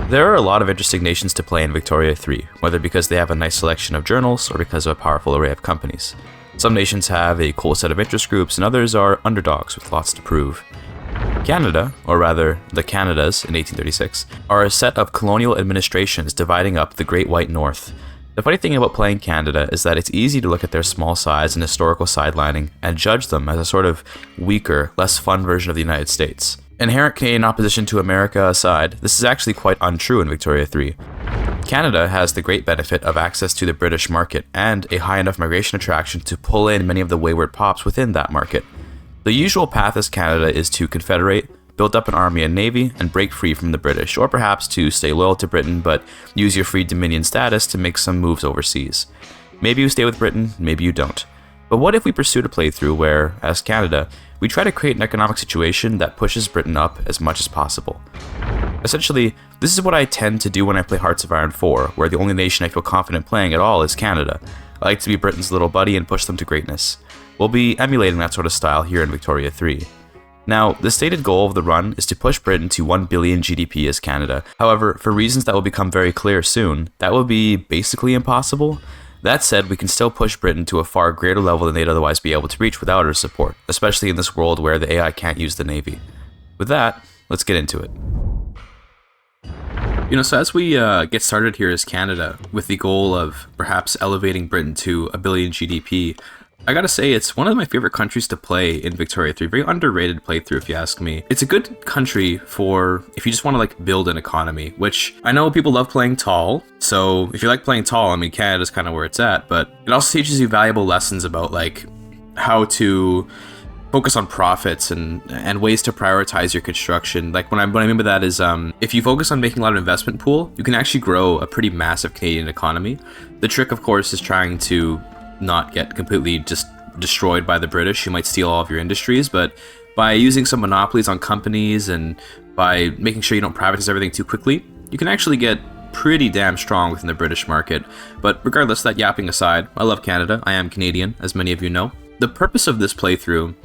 There are a lot of interesting nations to play in Victoria 3, whether because they have a nice selection of journals or because of a powerful array of companies. Some nations have a cool set of interest groups and others are underdogs with lots to prove. Canada, or rather the Canadas in 1836, are a set of colonial administrations dividing up the Great White North. The funny thing about playing Canada is that it's easy to look at their small size and historical sidelining and judge them as a sort of weaker, less fun version of the United States. Inherent Canadian opposition to America aside, this is actually quite untrue in Victoria 3. Canada has the great benefit of access to the British market and a high enough migration attraction to pull in many of the wayward pops within that market. The usual path as Canada is to confederate, build up an army and navy, and break free from the British, or perhaps to stay loyal to Britain but use your free dominion status to make some moves overseas. Maybe you stay with Britain, maybe you don't. But what if we pursued a playthrough where, as Canada, we try to create an economic situation that pushes Britain up as much as possible? Essentially, this is what I tend to do when I play Hearts of Iron 4, where the only nation I feel confident playing at all is Canada. I like to be Britain's little buddy and push them to greatness. We'll be emulating that sort of style here in Victoria 3. Now, the stated goal of the run is to push Britain to 1 billion GDP as Canada. However, for reasons that will become very clear soon, that will be basically impossible. That said, we can still push Britain to a far greater level than they'd otherwise be able to reach without our support, especially in this world where the AI can't use the Navy. With that, let's get into it. So as we get started here as Canada, with the goal of perhaps elevating Britain to 1 billion GDP, I gotta say, it's one of my favorite countries to play in Victoria 3. Very underrated playthrough, if you ask me. It's a good country for if you just want to build an economy, which I know people love playing tall. So if you like playing tall, Canada's kind of where it's at. But it also teaches you valuable lessons about how to focus on profits and ways to prioritize your construction. What I mean by that is if you focus on making a lot of investment pool, you can actually grow a pretty massive Canadian economy. The trick, of course, is trying to not get completely just destroyed by the British. You might steal all of your industries, but by using some monopolies on companies and by making sure you don't privatize everything too quickly, you can actually get pretty damn strong within the British market. But regardless, that yapping aside, I love Canada. I am Canadian, as many of you know. The purpose of this playthrough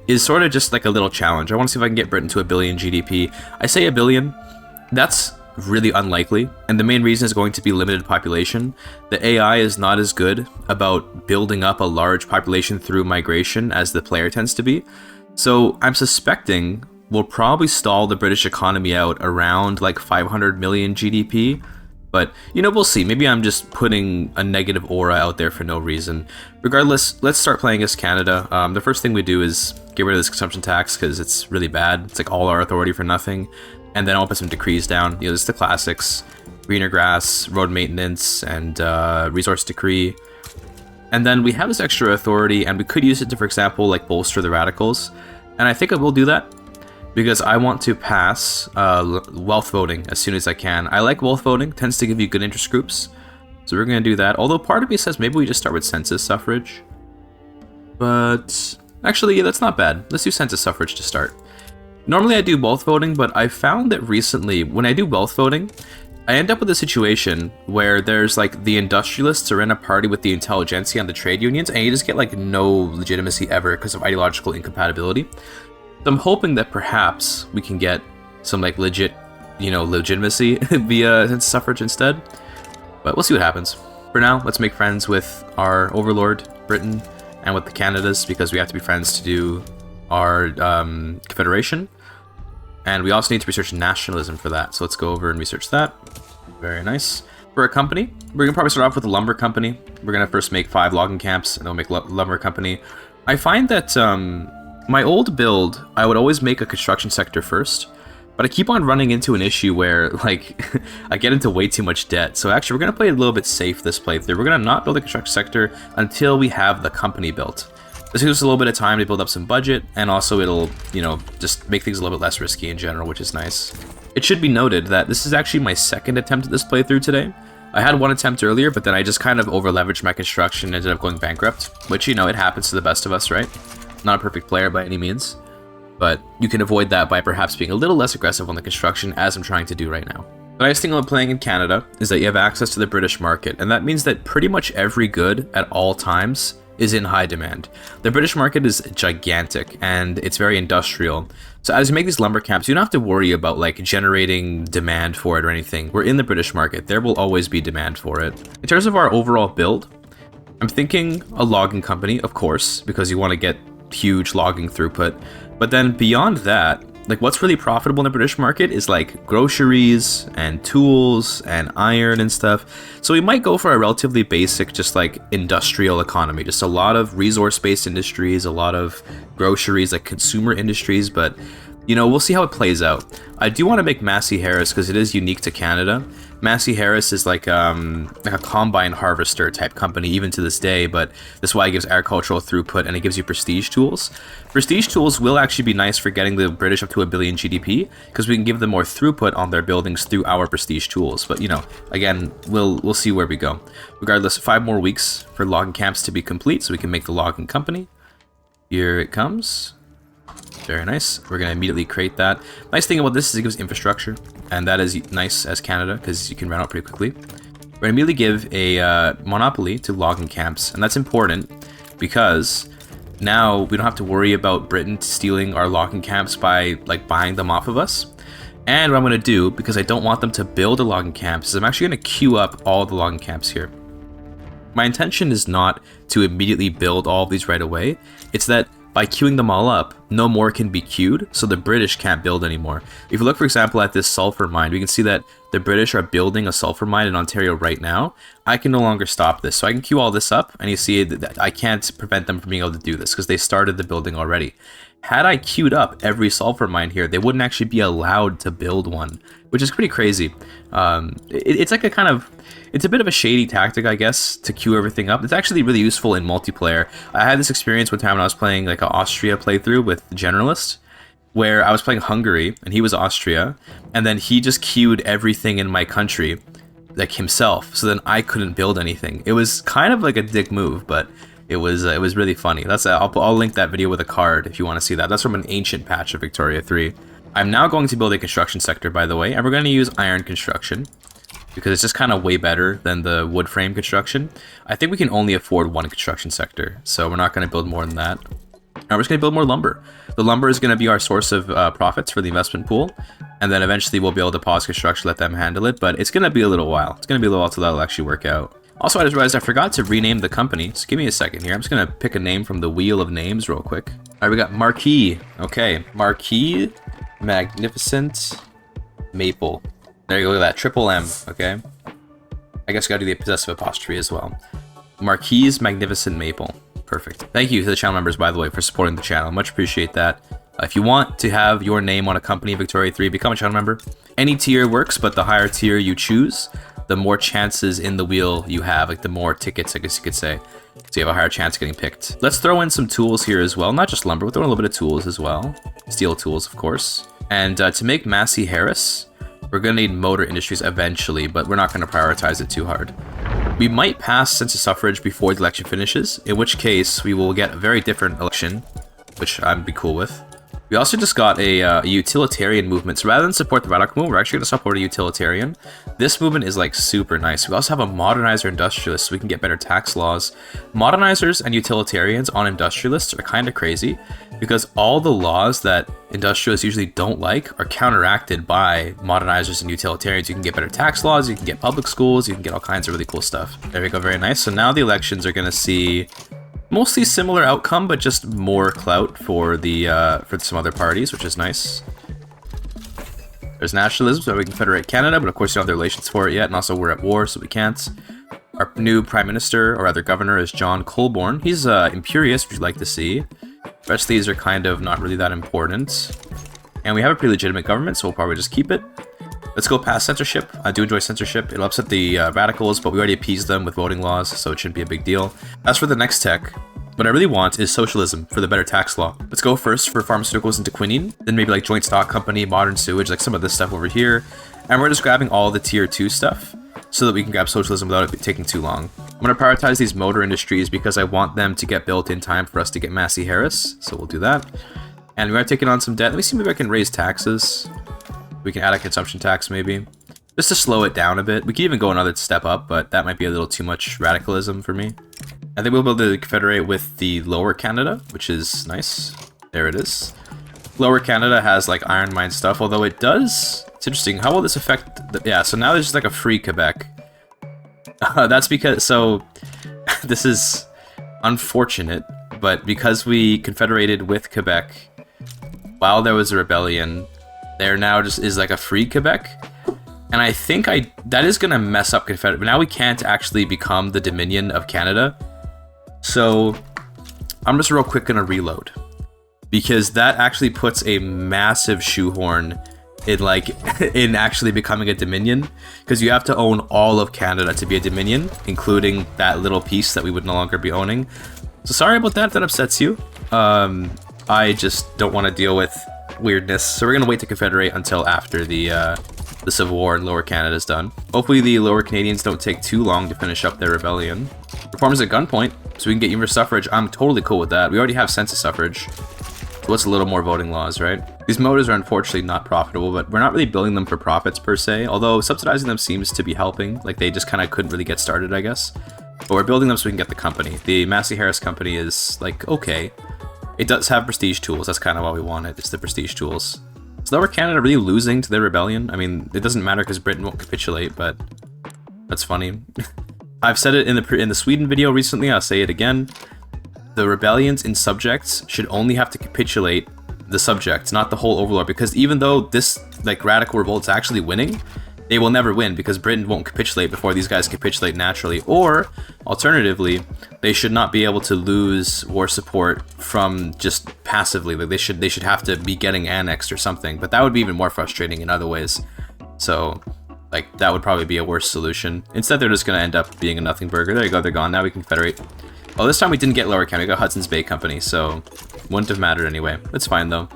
is sort of just like a little challenge. I want to see if I can get Britain to 1 billion GDP. I say 1 billion, that's really unlikely, and the main reason is going to be limited population. The AI is not as good about building up a large population through migration as the player tends to be. So I'm suspecting we'll probably stall the British economy out around 500 million GDP. But, we'll see. Maybe I'm just putting a negative aura out there for no reason. Regardless, let's start playing as Canada. The first thing we do is get rid of this consumption tax because it's really bad. It's all our authority for nothing. And then I'll put some decrees down. Just the classics: greener grass, road maintenance, and resource decree. And then we have this extra authority, and we could use it to, for example, bolster the radicals. And I think I will do that because I want to pass wealth voting as soon as I can. I like wealth voting; tends to give you good interest groups. So we're going to do that. Although part of me says maybe we just start with census suffrage. But actually, yeah, that's not bad. Let's do census suffrage to start. Normally I do wealth voting, but I found that recently, when I do wealth voting, I end up with a situation where there's the industrialists are in a party with the intelligentsia and the trade unions, and you just get no legitimacy ever because of ideological incompatibility. So I'm hoping that perhaps we can get some legit, legitimacy via census suffrage instead. But we'll see what happens. For now, let's make friends with our overlord, Britain, and with the Canadas, because we have to be friends to do our confederation. And we also need to research nationalism for that. So let's go over and research that. Very nice. For a company, we're going to probably start off with a lumber company. We're going to first make 5 logging camps, and then we'll make lumber company. I find that my old build, I would always make a construction sector first. But I keep on running into an issue where, I get into way too much debt. So actually, we're going to play a little bit safe this playthrough. We're going to not build a construction sector until we have the company built. This gives us a little bit of time to build up some budget, and also it'll, just make things a little bit less risky in general, which is nice. It should be noted that this is actually my second attempt at this playthrough today. I had one attempt earlier, but then I just kind of over-leveraged my construction and ended up going bankrupt, which, it happens to the best of us, right? Not a perfect player by any means, but you can avoid that by perhaps being a little less aggressive on the construction, as I'm trying to do right now. The nice thing about playing in Canada is that you have access to the British market, and that means that pretty much every good at all times is in high demand. The British market is gigantic and it's very industrial. So as you make these lumber camps, you don't have to worry about like generating demand for it or anything. We're in the British market. There will always be demand for it. In terms of our overall build, I'm thinking a logging company, of course, because you want to get huge logging throughput. But then beyond that, like what's really profitable in the British market is like groceries and tools and iron and stuff. So we might go for a relatively basic, just like industrial economy, just a lot of resource-based industries, a lot of groceries, like consumer industries, but you know, we'll see how it plays out. I do want to make Massey Harris because it is unique to Canada. Massey Harris is like a combine harvester type company even to this day, but this is why it gives agricultural throughput and it gives you prestige tools. Prestige tools will actually be nice for getting the British up to a billion GDP because we can give them more throughput on their buildings through our prestige tools. But you know, again, we'll see where we go. Regardless, 5 more weeks for logging camps to be complete so we can make the logging company. Here it comes. Very nice. We're going to immediately create that. Nice thing about this is it gives infrastructure, and that is nice as Canada because you can run out pretty quickly. We're going to immediately give a monopoly to logging camps, and that's important because now we don't have to worry about Britain stealing our logging camps by like buying them off of us. And what I'm going to do, because I don't want them to build a logging camps, is I'm actually going to queue up all the logging camps here. My intention is not to immediately build all of these right away. It's that by queuing them all up, no more can be queued, so the British can't build anymore. If you look, for example, at this sulfur mine, we can see that the British are building a sulfur mine in Ontario right now. I can no longer stop this, so I can queue all this up, and you see that I can't prevent them from being able to do this because they started the building already. Had I queued up every sulfur mine here, they wouldn't actually be allowed to build one, which is pretty crazy. It's like it's a bit of a shady tactic, I guess, to queue everything up. It's actually really useful in multiplayer. I had this experience one time when I was playing like an Austria playthrough with the Generalist, where I was playing Hungary and he was Austria, and then he just queued everything in my country, like himself, so then I couldn't build anything. It was kind of like a dick move, but it was really funny. I'll link that video with a card if you want to see that. That's from an ancient patch of Victoria 3. I'm now going to build a construction sector, by the way, and we're going to use iron construction because it's just kind of way better than the wood frame construction. I think we can only afford 1 construction sector, so we're not going to build more than that. Now we're just going to build more lumber. The lumber is going to be our source of profits for the investment pool, and then eventually we'll be able to pause construction, let them handle it, but it's going to be a little while. It's going to be a little while till that'll actually work out. Also, I just realized I forgot to rename the company, so give me a second here. I'm just going to pick a name from the wheel of names real quick. All right, we got Marquis. Okay, Marquis Magnificent Maple. There you go, look at that, triple M, okay? I guess we gotta do the possessive apostrophe as well. Marquis Magnificent Maple. Perfect. Thank you to the channel members, by the way, for supporting the channel. Much appreciate that. If you want to have your name on a company in Victoria 3, become a channel member. Any tier works, but the higher tier you choose, the more chances in the wheel you have, like the more tickets, I guess you could say. So you have a higher chance of getting picked. Let's throw in some tools here as well. Not just lumber, we'll throw in a little bit of tools as well. Steel tools, of course. And to make Massey Harris, we're going to need motor industries eventually, but we're not going to prioritize it too hard. We might pass census suffrage before the election finishes, in which case we will get a very different election, which I'd be cool with. We also just got a utilitarian movement, so rather than support the radical movement, we're actually going to support a utilitarian. This movement is like super nice. We also have a modernizer industrialist, so we can get better tax laws. Modernizers and utilitarians on industrialists are kind of crazy, because all the laws that industrialists usually don't like are counteracted by modernizers and utilitarians. You can get better tax laws, you can get public schools, you can get all kinds of really cool stuff. There we go, very nice. So now the elections are going to see mostly similar outcome, but just more clout for the for some other parties, which is nice. There's nationalism, so we can federate Canada, but of course you don't have the relations for it yet, and also we're at war, so we can't. Our new prime minister, or rather governor, is John Colborne. He's imperious, which you'd like to see. The rest of these are kind of not really that important. And we have a pretty legitimate government, so we'll probably just keep it. Let's go past censorship. I do enjoy censorship. It'll upset the radicals, but we already appeased them with voting laws, so it shouldn't be a big deal. As for the next tech, what I really want is socialism for the better tax law. Let's go first for pharmaceuticals into quinine, then maybe like joint stock company, modern sewage, like some of this stuff over here. And we're just grabbing all the tier 2 stuff so that we can grab socialism without it taking too long. I'm going to prioritize these motor industries because I want them to get built in time for us to get Massey Harris, so we'll do that. And we're going to take it on some debt. Let me see, maybe I can raise taxes. We can add a consumption tax maybe, just to slow it down a bit. We can even go another step up, but that might be a little too much radicalism for me. I think we'll be able to confederate with the Lower Canada, which is nice. There it is. Lower Canada has like iron mine stuff, although it does... It's interesting. How will this affect... Yeah, so now there's just like a free Quebec. That's because... So, this is unfortunate, but because we confederated with Quebec while there was a rebellion, there now just is like a free Quebec. And I think that is going to mess up Confederate. But now we can't actually become the Dominion of Canada. So, I'm just real quick going to reload. Because that actually puts a massive shoehorn in like in actually becoming a Dominion, because you have to own all of Canada to be a Dominion, including that little piece that we would no longer be owning. So sorry about that if that upsets you. I just don't want to deal with weirdness, so we're gonna wait to confederate until after the Civil War in Lower Canada is done. Hopefully the Lower Canadians don't take too long to finish up their rebellion. Reforms at gunpoint, so we can get universal suffrage. I'm totally cool with that. We already have census suffrage. What's a little more voting laws, right? These motors are unfortunately not profitable, but we're not really building them for profits per se, although subsidizing them seems to be helping. Like, they just kind of couldn't really get started, I guess. But we're building them so we can get the company. The Massey Harris company is, like, okay. It does have prestige tools. That's kind of why we want it. It's the prestige tools. Is Lower Canada really losing to their rebellion? I mean, it doesn't matter because Britain won't capitulate, but that's funny. I've said it in the Sweden video recently. I'll say it again. The rebellions in subjects should only have to capitulate the subjects, not the whole overlord, because even though this like radical revolt's actually winning, they will never win because Britain won't capitulate before these guys capitulate naturally. Or alternatively, they should not be able to lose war support from just passively. Like they should have to be getting annexed or something. But that would be even more frustrating in other ways. So like that would probably be a worse solution. Instead, they're just gonna end up being a nothing burger. There you go, they're gone. Now we can confederate. Well, this time we didn't get Lower Canada, we got Hudson's Bay Company, so wouldn't have mattered anyway. It's fine though.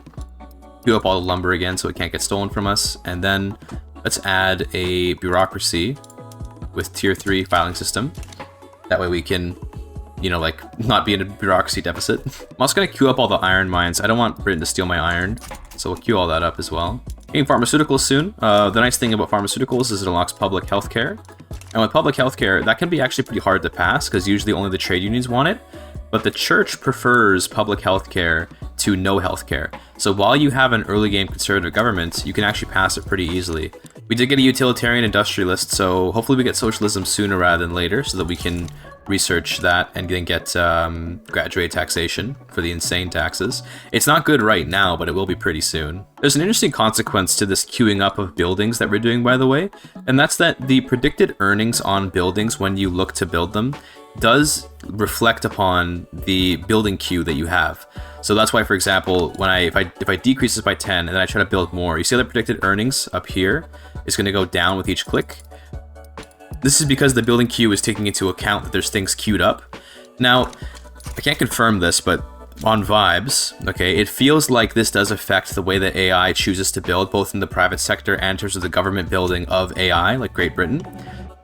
Queue up all the lumber again so it can't get stolen from us, and then let's add a bureaucracy with tier 3 filing system. That way we can, you know, like, not be in a bureaucracy deficit. I'm also gonna queue up all the iron mines. I don't want Britain to steal my iron, so we'll queue all that up as well. Getting pharmaceuticals soon. The nice thing about pharmaceuticals is it unlocks public healthcare. And with public healthcare, that can be actually pretty hard to pass because usually only the trade unions want it. But the church prefers public healthcare to no healthcare. So while you have an early game conservative government, you can actually pass it pretty easily. We did get a utilitarian industrialist, so hopefully we get socialism sooner rather than later so that we can research that and then get graduated taxation for the insane taxes. It's not good right now, but it will be pretty soon. There's an interesting consequence to this queuing up of buildings that we're doing, by the way, and that's that the predicted earnings on buildings when you look to build them does reflect upon the building queue that you have. So that's why, for example, when if I decrease this by 10 and then I try to build more, you see the predicted earnings up here is going to go down with each click. This is because the building queue is taking into account that there's things queued up. Now, I can't confirm this, but on vibes, okay, it feels like this does affect the way that AI chooses to build, both in the private sector and in terms of the government building of AI, like Great Britain.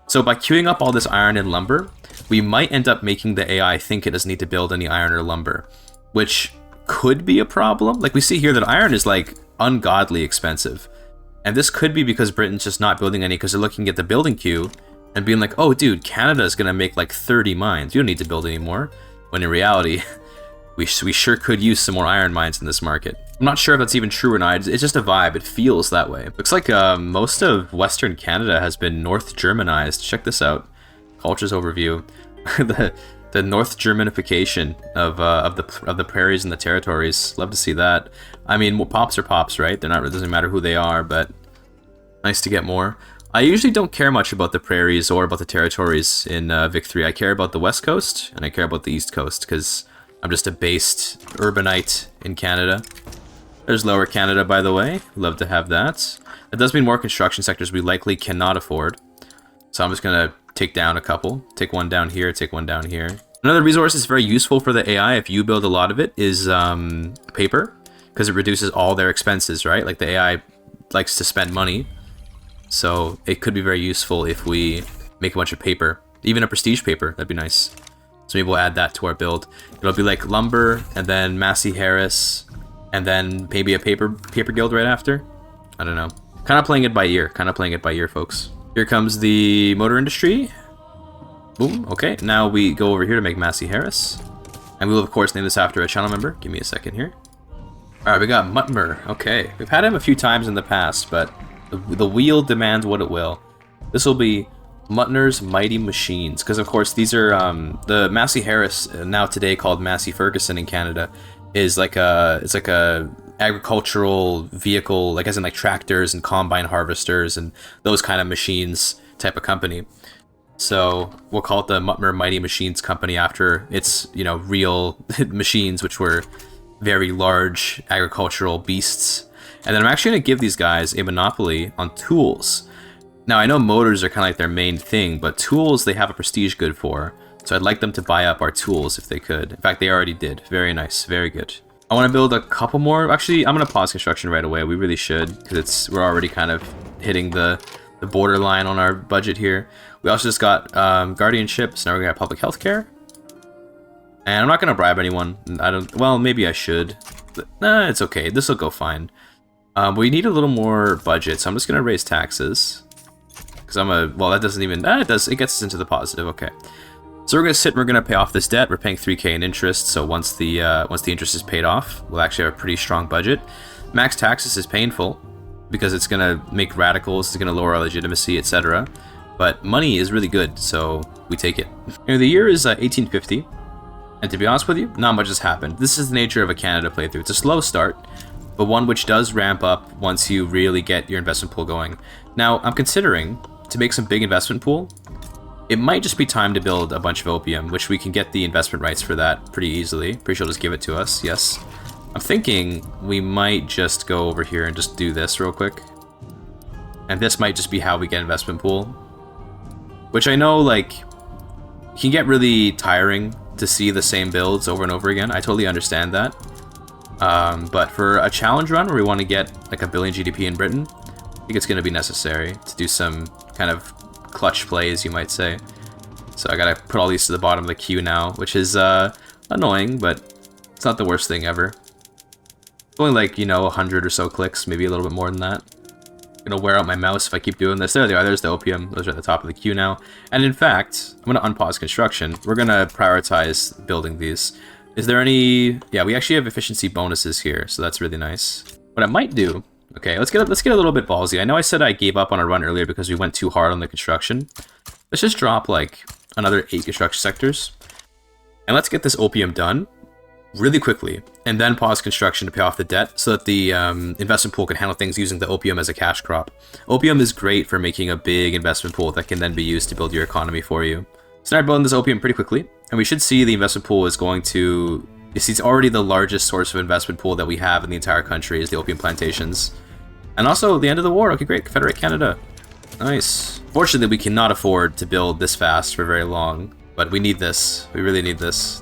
So by queuing up all this iron and lumber, we might end up making the AI think it doesn't need to build any iron or lumber, which could be a problem. Like we see here that iron is like ungodly expensive. And this could be because Britain's just not building any because they're looking at the building queue and being like, oh dude, Canada's gonna make like 30 mines. You don't need to build any more. When in reality, we sure could use some more iron mines in this market. I'm not sure if that's even true or not. It's just a vibe. It feels that way. Looks like most of Western Canada has been North Germanized. Check this out. Cultures overview. the North Germanification of the prairies and the territories. Love to see that. I mean, well, pops are pops, right? They're not. It doesn't matter who they are, but nice to get more. I usually don't care much about the prairies or about the territories in Vic 3. I care about the West Coast and I care about the East Coast because I'm just a based urbanite in Canada. There's Lower Canada, by the way. Love to have that. It does mean more construction sectors we likely cannot afford. So I'm just going to take down a couple. Take one down here, take one down here. Another resource that's very useful for the AI, if you build a lot of it, is paper. Because it reduces all their expenses, right? Like the AI likes to spend money. So it could be very useful if we make a bunch of paper. Even a prestige paper, that'd be nice. So maybe we'll add that to our build. It'll be like lumber, and then Massey Harris, and then maybe a paper guild right after. I don't know. Kind of playing it by ear. Folks. Here comes the motor industry. Boom. Okay, now we go over here to make Massey Harris. And we will, of course, name this after a channel member. Give me a second here. Alright, we got Mutmer. Okay, we've had him a few times in the past, but the wheel demands what it will. This will be Mutner's Mighty Machines, because of course these are the Massey Harris, now today called Massey Ferguson in Canada, is like a agricultural vehicle, like as in like tractors and combine harvesters and those kind of machines type of company. So we'll call it the Mutmer Mighty Machines Company after its, you know, real machines, which were very large agricultural beasts. And then I'm actually going to give these guys a monopoly on tools. Now, I know motors are kind of like their main thing, but tools they have a prestige good for. So I'd like them to buy up our tools if they could. In fact, they already did. Very nice. Very good. I want to build a couple more. Actually, I'm going to pause construction right away. We really should, because we're already kind of hitting the borderline on our budget here. We also just got guardianship, so now we're going to have public health care. And I'm not going to bribe anyone. Well, maybe I should. But, nah, it's okay. This will go fine. We need a little more budget, so I'm just going to raise taxes. Because well, that doesn't even, it does, it gets us into the positive, okay. So we're going to sit and we're going to pay off this debt. We're paying 3K in interest, so once the interest is paid off, we'll actually have a pretty strong budget. Max taxes is painful, because it's going to make radicals, it's going to lower our legitimacy, etc. But money is really good, so we take it. You know, the year is 1850, and to be honest with you, not much has happened. This is the nature of a Canada playthrough. It's a slow start, but one which does ramp up once you really get your investment pool going. Now, I'm considering to make some big investment pool. It might just be time to build a bunch of opium, which we can get the investment rights for that pretty easily. Pretty sure she'll just give it to us, yes. I'm thinking we might just go over here and just do this real quick. And this might just be how we get investment pool. Which I know, like, can get really tiring to see the same builds over and over again. I totally understand that. But for a challenge run where we want to get like a billion GDP in Britain, I think it's going to be necessary to do some kind of clutch plays, you might say. So I gotta put all these to the bottom of the queue now, which is annoying, but it's not the worst thing ever. Only like, you know, 100 or so clicks, maybe a little bit more than that. Gonna wear out my mouse if I keep doing this. There they are, there's the opium. Those are at the top of the queue now. And in fact, I'm gonna unpause construction. We're gonna prioritize building these. Is there any... Yeah, we actually have efficiency bonuses here, so that's really nice. What I might do... Okay, let's get a little bit ballsy. I know I said I gave up on a run earlier because we went too hard on the construction. Let's just drop like another 8 construction sectors. And let's get this opium done really quickly, and then pause construction to pay off the debt so that the investment pool can handle things using the opium as a cash crop. Opium is great for making a big investment pool that can then be used to build your economy for you. Start building this opium pretty quickly, and we should see the investment pool is going to... It's already the largest source of investment pool that we have in the entire country is the opium plantations. And also, the end of the war. Okay, great. Confederate Canada. Nice. Fortunately, we cannot afford to build this fast for very long, but we need this. We really need this.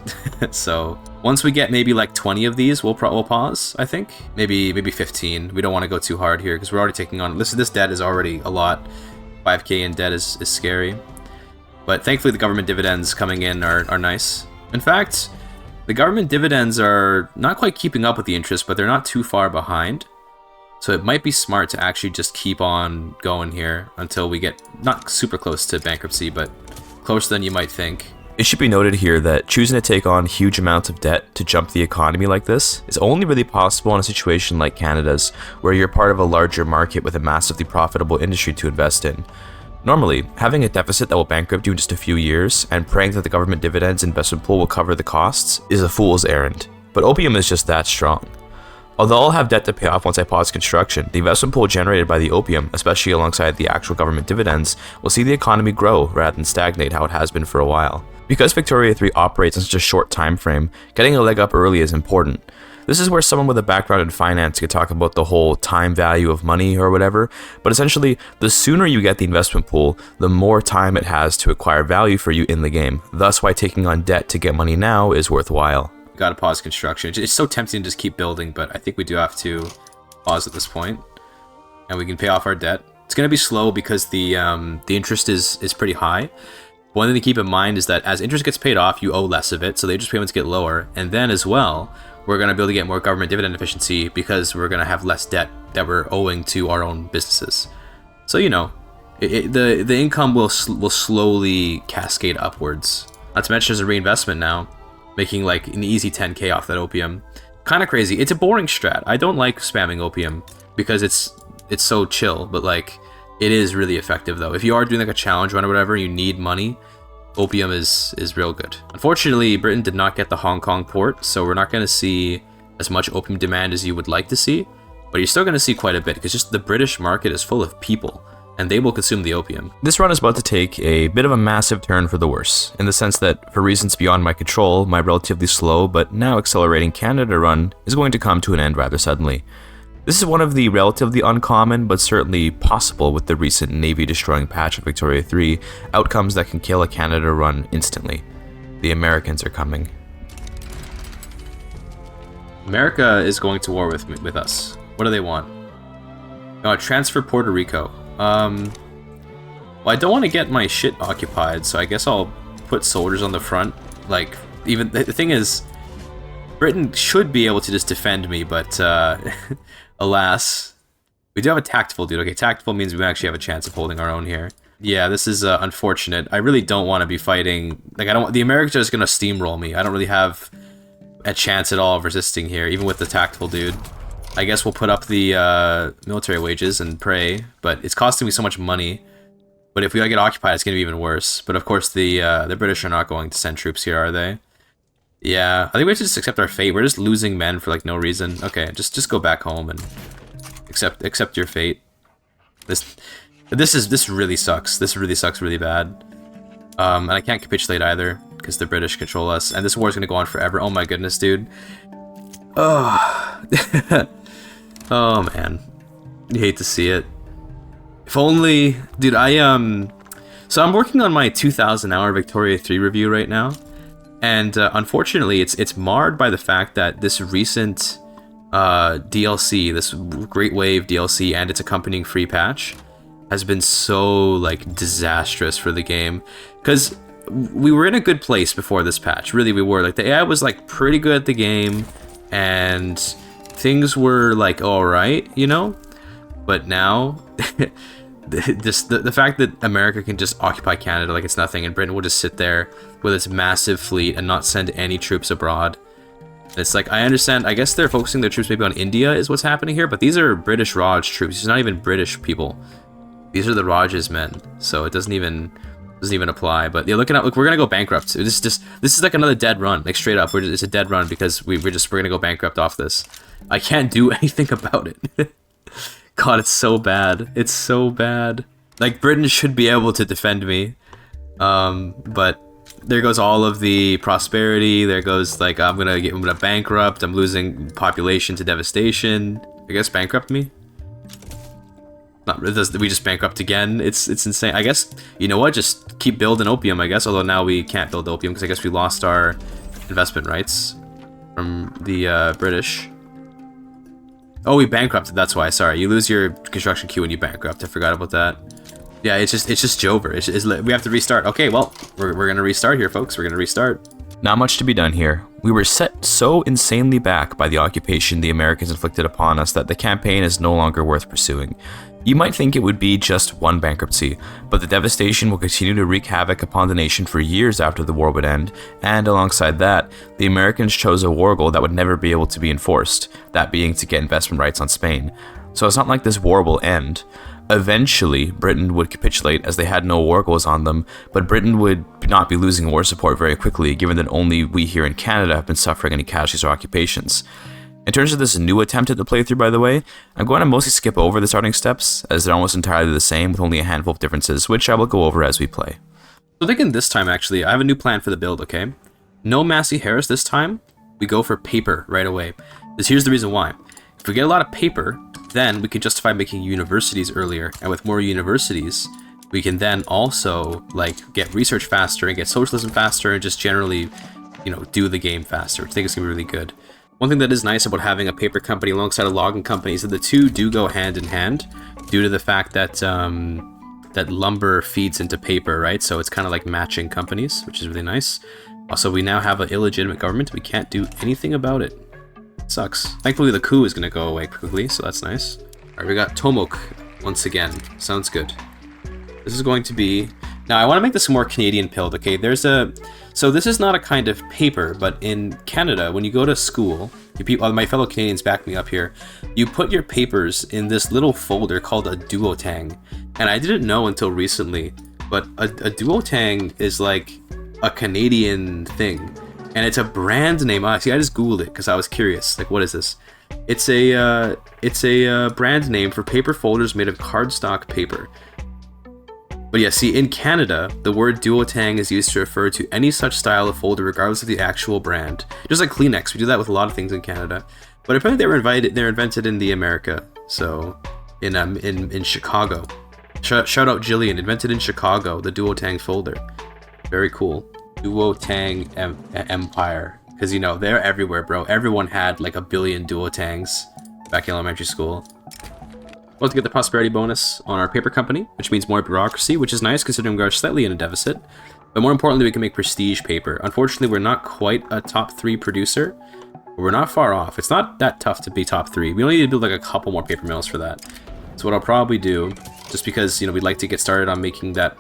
So, once we get maybe like 20 of these, we'll pause, I think. Maybe 15. We don't want to go too hard here, because we're already taking on... This debt is already a lot. 5K in debt is scary. But thankfully, the government dividends coming in are nice. In fact... The government dividends are not quite keeping up with the interest, but they're not too far behind. So it might be smart to actually just keep on going here until we get not super close to bankruptcy, but closer than you might think. It should be noted here that choosing to take on huge amounts of debt to jump the economy like this is only really possible in a situation like Canada's, where you're part of a larger market with a massively profitable industry to invest in. Normally, having a deficit that will bankrupt you in just a few years and praying that the government dividends investment pool will cover the costs is a fool's errand. But opium is just that strong. Although I'll have debt to pay off once I pause construction, the investment pool generated by the opium, especially alongside the actual government dividends, will see the economy grow rather than stagnate how it has been for a while. Because Victoria 3 operates in such a short time frame, getting a leg up early is important. This is where someone with a background in finance could talk about the whole time value of money or whatever, but essentially, the sooner you get the investment pool, the more time it has to acquire value for you in the game. Thus why taking on debt to get money now is worthwhile. Gotta pause construction. It's so tempting to just keep building, but I think we do have to pause at this point, and we can pay off our debt. It's gonna be slow because the interest is pretty high. One thing to keep in mind is that as interest gets paid off, you owe less of it, so the interest payments get lower, and then as well, we're going to be able to get more government dividend efficiency because we're going to have less debt that we're owing to our own businesses. So, you know, The income will slowly cascade upwards. Not to mention there's a reinvestment now, making like an easy 10k off that opium. Kind of crazy. It's a boring strat. I don't like spamming opium because it's so chill, but like it is really effective though. If you are doing like a challenge run or whatever, you need money. Opium is real good. Unfortunately, Britain did not get the Hong Kong port, so we're not going to see as much opium demand as you would like to see, but you're still going to see quite a bit because just the British market is full of people, and they will consume the opium. This run is about to take a bit of a massive turn for the worse, in the sense that, for reasons beyond my control, my relatively slow but now accelerating Canada run is going to come to an end rather suddenly. This is one of the relatively uncommon, but certainly possible with the recent Navy-destroying patch of Victoria 3, outcomes that can kill a Canada run instantly. The Americans are coming. America is going to war with us. What do they want? Transfer Puerto Rico. Well, I don't want to get my shit occupied, so I guess I'll put soldiers on the front. Like, even the thing is, Britain should be able to just defend me, but alas, we do have a tactful dude. Okay, tactful means we actually have a chance of holding our own here. Yeah, this is unfortunate. I really don't want to be fighting. Like, the Americans are just gonna steamroll me. I don't really have a chance at all of resisting here, even with the tactful dude. I guess we'll put up the military wages and pray, but it's costing me so much money. But if we get occupied, it's gonna be even worse. But of course, the British are not going to send troops here, are they? Yeah, I think we have to just accept our fate. We're just losing men for like no reason. Okay, just go back home and accept your fate. This really sucks. This really sucks really bad. And I can't capitulate either because the British control us, and this war is gonna go on forever. Oh my goodness, dude. Oh, oh man, you hate to see it. If only, dude. So I'm working on my 2,000-hour Victoria 3 review right now. And unfortunately, it's marred by the fact that this recent DLC, this Great Wave DLC, and its accompanying free patch, has been so like disastrous for the game. Because we were in a good place before this patch. Really, we were. Like the AI was like pretty good at the game, and things were like all right, you know. But now, the fact that America can just occupy Canada like it's nothing, and Britain will just sit there with its massive fleet and not send any troops abroad. It's like, I understand, I guess they're focusing their troops maybe on India is what's happening here, but these are British Raj troops. It's not even British people. These are the Raj's men, so it doesn't even apply. But yeah, look, we're gonna go bankrupt. This is like another dead run, like straight up. It's a dead run because we're gonna go bankrupt off this. I can't do anything about it. God, it's so bad. It's so bad. Like, Britain should be able to defend me. But there goes all of the prosperity. There goes, like, I'm gonna bankrupt. I'm losing population to devastation. I guess bankrupt me? We just bankrupt again. It's insane. I guess, you know what? Just keep building opium, I guess. Although now we can't build opium because I guess we lost our investment rights from the British. Oh, we bankrupted. That's why. Sorry, you lose your construction queue when you bankrupt. I forgot about that. Yeah, it's just Jover. We have to restart. Okay, well, we're gonna restart here, folks. We're gonna restart. Not much to be done here. We were set so insanely back by the occupation the Americans inflicted upon us that the campaign is no longer worth pursuing. You might think it would be just one bankruptcy, but the devastation will continue to wreak havoc upon the nation for years after the war would end, and alongside that, the Americans chose a war goal that would never be able to be enforced, that being to get investment rights on Spain. So it's not like this war will end. Eventually, Britain would capitulate as they had no war goals on them, but Britain would not be losing war support very quickly, given that only we here in Canada have been suffering any casualties or occupations. In terms of this new attempt at the playthrough, by the way, I'm going to mostly skip over the starting steps, as they're almost entirely the same with only a handful of differences, which I will go over as we play. So thinking this time, actually, I have a new plan for the build, okay? No Massey Harris this time, we go for paper right away. Here's the reason why. If we get a lot of paper, then we can justify making universities earlier, and with more universities, we can then also, like, get research faster and get socialism faster and just generally, you know, do the game faster. I think it's going to be really good. One thing that is nice about having a paper company alongside a logging company is that the two do go hand in hand due to the fact that that lumber feeds into paper, right? So it's kind of like matching companies, which is really nice. Also, we now have an illegitimate government. We can't do anything about it. It sucks. Thankfully, the coup is going to go away quickly, so that's nice. All right, we got Tomok once again. Sounds good. This is going to be... Now, I want to make this more Canadian pilled, okay? So this is not a kind of paper, but in Canada, when you go to school, my fellow Canadians back me up here, you put your papers in this little folder called a duotang. And I didn't know until recently, but a duotang is like a Canadian thing. And it's a brand name. See, I just Googled it because I was curious. Like, what is this? It's a brand name for paper folders made of cardstock paper. But yeah, see, in Canada, the word duotang is used to refer to any such style of folder regardless of the actual brand. Just like Kleenex, we do that with a lot of things in Canada. But apparently they're invented in the America. So, in Chicago. Shout out Jillian, invented in Chicago, the duotang folder. Very cool. Duotang Empire. Because, you know, they're everywhere, bro. Everyone had like a billion duotangs back in elementary school. We'll have to get the prosperity bonus on our paper company, which means more bureaucracy, which is nice considering we are slightly in a deficit. But more importantly, we can make prestige paper. Unfortunately, we're not quite a top 3 producer, but we're not far off. It's not that tough to be top 3. We only need to build like a couple more paper mills for that. So what I'll probably do, just because, you know, we'd like to get started on making that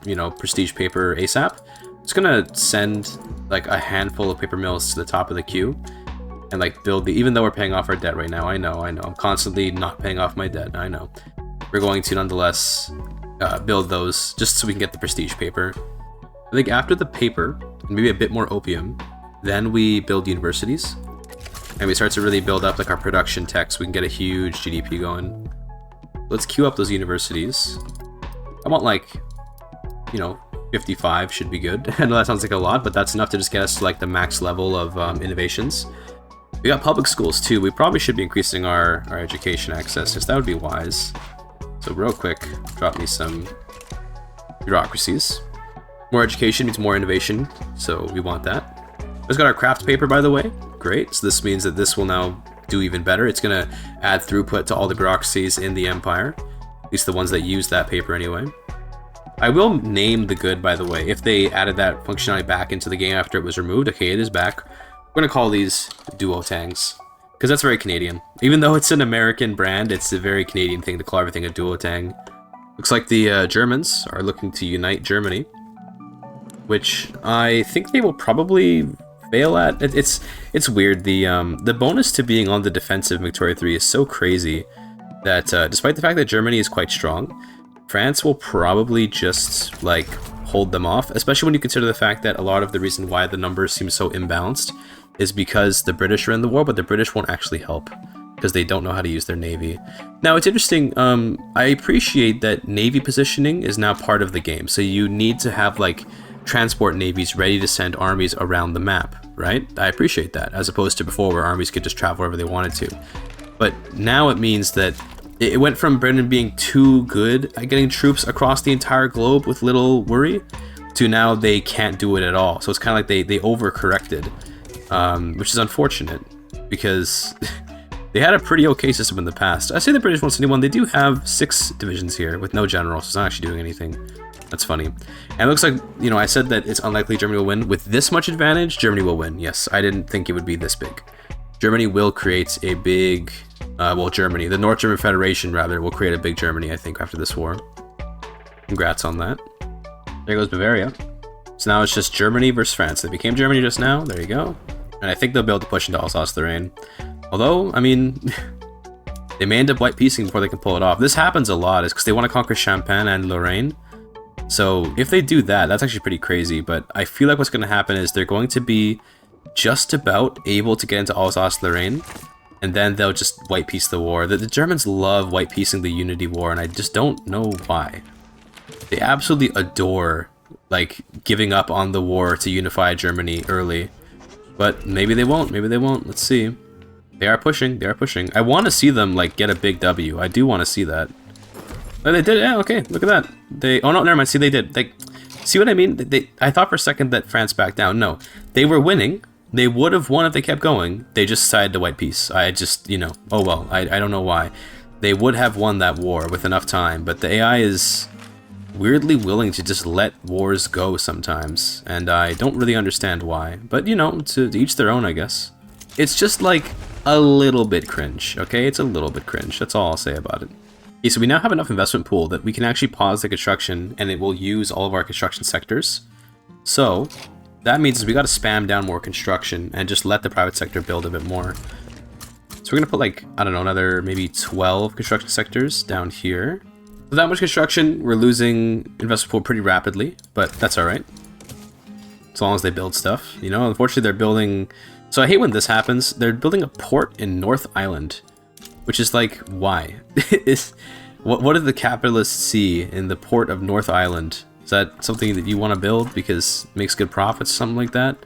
you know, prestige paper ASAP, I'm just gonna send like a handful of paper mills to the top of the queue. And like build even though we're paying off our debt right now, I know, I'm constantly not paying off my debt, I know. We're going to nonetheless build those just so we can get the prestige paper. I think after the paper, and maybe a bit more opium, then we build universities. And we start to really build up like our production tech so we can get a huge GDP going. Let's queue up those universities. I want like, you know, 55 should be good. I know that sounds like a lot, but that's enough to just get us to like the max level of innovations. We got public schools too. We probably should be increasing our education access, because that would be wise. So real quick, drop me some bureaucracies. More education means more innovation, so we want that. We just got our craft paper, by the way. Great. So this means that this will now do even better. It's going to add throughput to all the bureaucracies in the empire, at least the ones that use that paper anyway. I will name the good, by the way, if they added that functionality back into the game after it was removed. Okay, it is back. We're going to call these duotangs, because that's very Canadian. Even though it's an American brand, it's a very Canadian thing to call everything a duotang. Looks like the Germans are looking to unite Germany, which I think they will probably fail at. It's weird. The bonus to being on the defensive in Victoria 3 is so crazy that despite the fact that Germany is quite strong, France will probably just like hold them off, especially when you consider the fact that a lot of the reason why the numbers seem so imbalanced is because the British are in the war, but the British won't actually help because they don't know how to use their navy. Now, it's interesting. I appreciate that navy positioning is now part of the game. So you need to have like transport navies ready to send armies around the map, right? I appreciate that, as opposed to before where armies could just travel wherever they wanted to. But now it means that it went from Britain being too good at getting troops across the entire globe with little worry to now they can't do it at all. So it's kind of like they overcorrected. Which is unfortunate, because they had a pretty okay system in the past. I say the British won't send anyone. They do have 6 divisions here with no general, so it's not actually doing anything. That's funny. And it looks like, you know, I said that it's unlikely Germany will win. With this much advantage, Germany will win. Yes, I didn't think it would be this big. Germany will create a big, Germany, the North German Federation, rather, will create a big Germany, I think, after this war. Congrats on that. There goes Bavaria. So now it's just Germany versus France. They became Germany just now. There you go. And I think they'll be able to push into Alsace-Lorraine. Although, I mean, they may end up white piecing before they can pull it off. This happens a lot, is because they want to conquer Champagne and Lorraine. So if they do that, that's actually pretty crazy. But I feel like what's going to happen is they're going to be just about able to get into Alsace-Lorraine, and then they'll just white piece the war. The Germans love white piecing the Unity War, and I just don't know why. They absolutely adore like giving up on the war to unify Germany early. But maybe they won't, let's see. They are pushing. I want to see them like get a big W. I do want to see that. Oh, they did, yeah, okay, look at that. Oh no, never mind, see, they did. Like, see what I mean? I thought for a second that France backed down. No, they were winning. They would have won if they kept going. They just decided to white piece. I just, you know, oh well, I don't know why. They would have won that war with enough time, but the AI is weirdly willing to just let wars go sometimes, and I don't really understand why. But, you know, to each their own, I guess. It's just, like, a little bit cringe, okay? It's a little bit cringe. That's all I'll say about it. Okay, so we now have enough investment pool that we can actually pause the construction and it will use all of our construction sectors. So that means we got to spam down more construction and just let the private sector build a bit more. So we're going to put like, I don't know, another maybe 12 construction sectors down here. With that much construction, we're losing investment pool pretty rapidly, but that's all right. As long as they build stuff, you know. Unfortunately, they're building... So I hate when this happens. They're building a port in North Island, which is like, why? What did the capitalists see in the port of North Island? Is that something that you want to build because it makes good profits, something like that?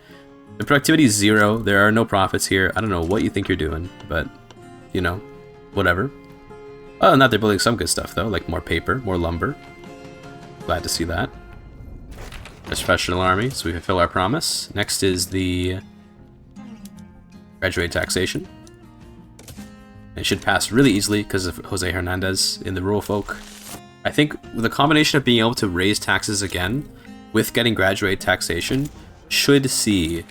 The productivity is 0. There are no profits here. I don't know what you think you're doing, but, you know, whatever. Other than that, they're building some good stuff, though, like more paper, more lumber. Glad to see that. There's professional army, so we fulfill our promise. Next is the graduate taxation. It should pass really easily because of Jose Hernandez in the rural folk. I think with a combination of being able to raise taxes again with getting graduate taxation should see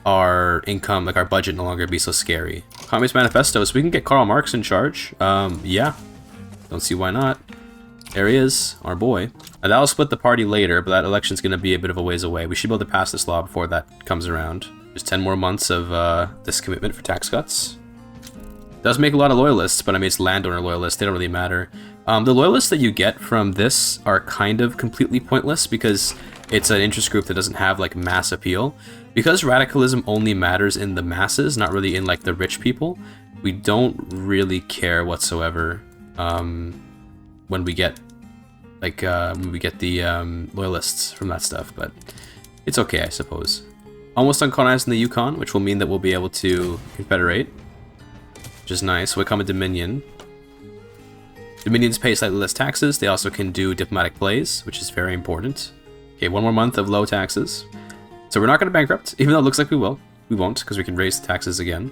our income, like our budget, no longer be so scary. Communist Manifesto, so we can get Karl Marx in charge. Yeah, don't see why not. There he is, our boy. And that'll split the party later, but that election's going to be a bit of a ways away. We should be able to pass this law before that comes around. There's 10 more months of this commitment for tax cuts. It does make a lot of loyalists, but I mean, it's landowner loyalists. They don't really matter. The loyalists that you get from this are kind of completely pointless because it's an interest group that doesn't have like mass appeal. Because radicalism only matters in the masses, not really in like the rich people, we don't really care whatsoever when we get the loyalists from that stuff, but it's okay, I suppose. Almost uncolonized in the Yukon, which will mean that we'll be able to confederate, which is nice. We become a Dominion. Dominions pay slightly less taxes. They also can do diplomatic plays, which is very important. Okay, 1 more month of low taxes. So we're not going to bankrupt, even though it looks like we will. We won't, because we can raise the taxes again.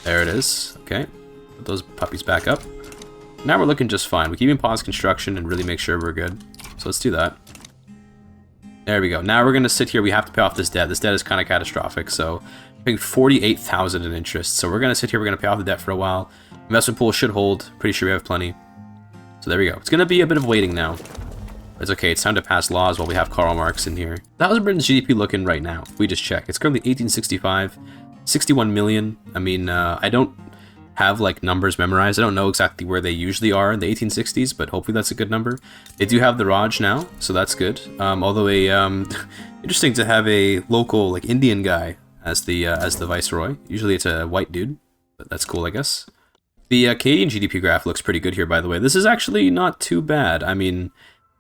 There it is. Okay, put those puppies back up. Now we're looking just fine. We can even pause construction and really make sure we're good. So let's do that. There we go. Now we're going to sit here. We have to pay off this debt. This debt is kind of catastrophic. So I'm paying 48,000 in interest. So we're going to sit here. We're going to pay off the debt for a while. Investment pool should hold. Pretty sure we have plenty. So there we go. It's going to be a bit of waiting now. It's okay. It's time to pass laws while we have Karl Marx in here. How's Britain's GDP looking right now? We just check. It's currently 1865, 61 million. I mean, I don't have like numbers memorized. I don't know exactly where they usually are in the 1860s, but hopefully that's a good number. They do have the Raj now, so that's good. Although interesting to have a local like Indian guy as the viceroy. Usually it's a white dude, but that's cool, I guess. The Canadian GDP graph looks pretty good here, by the way. This is actually not too bad. I mean,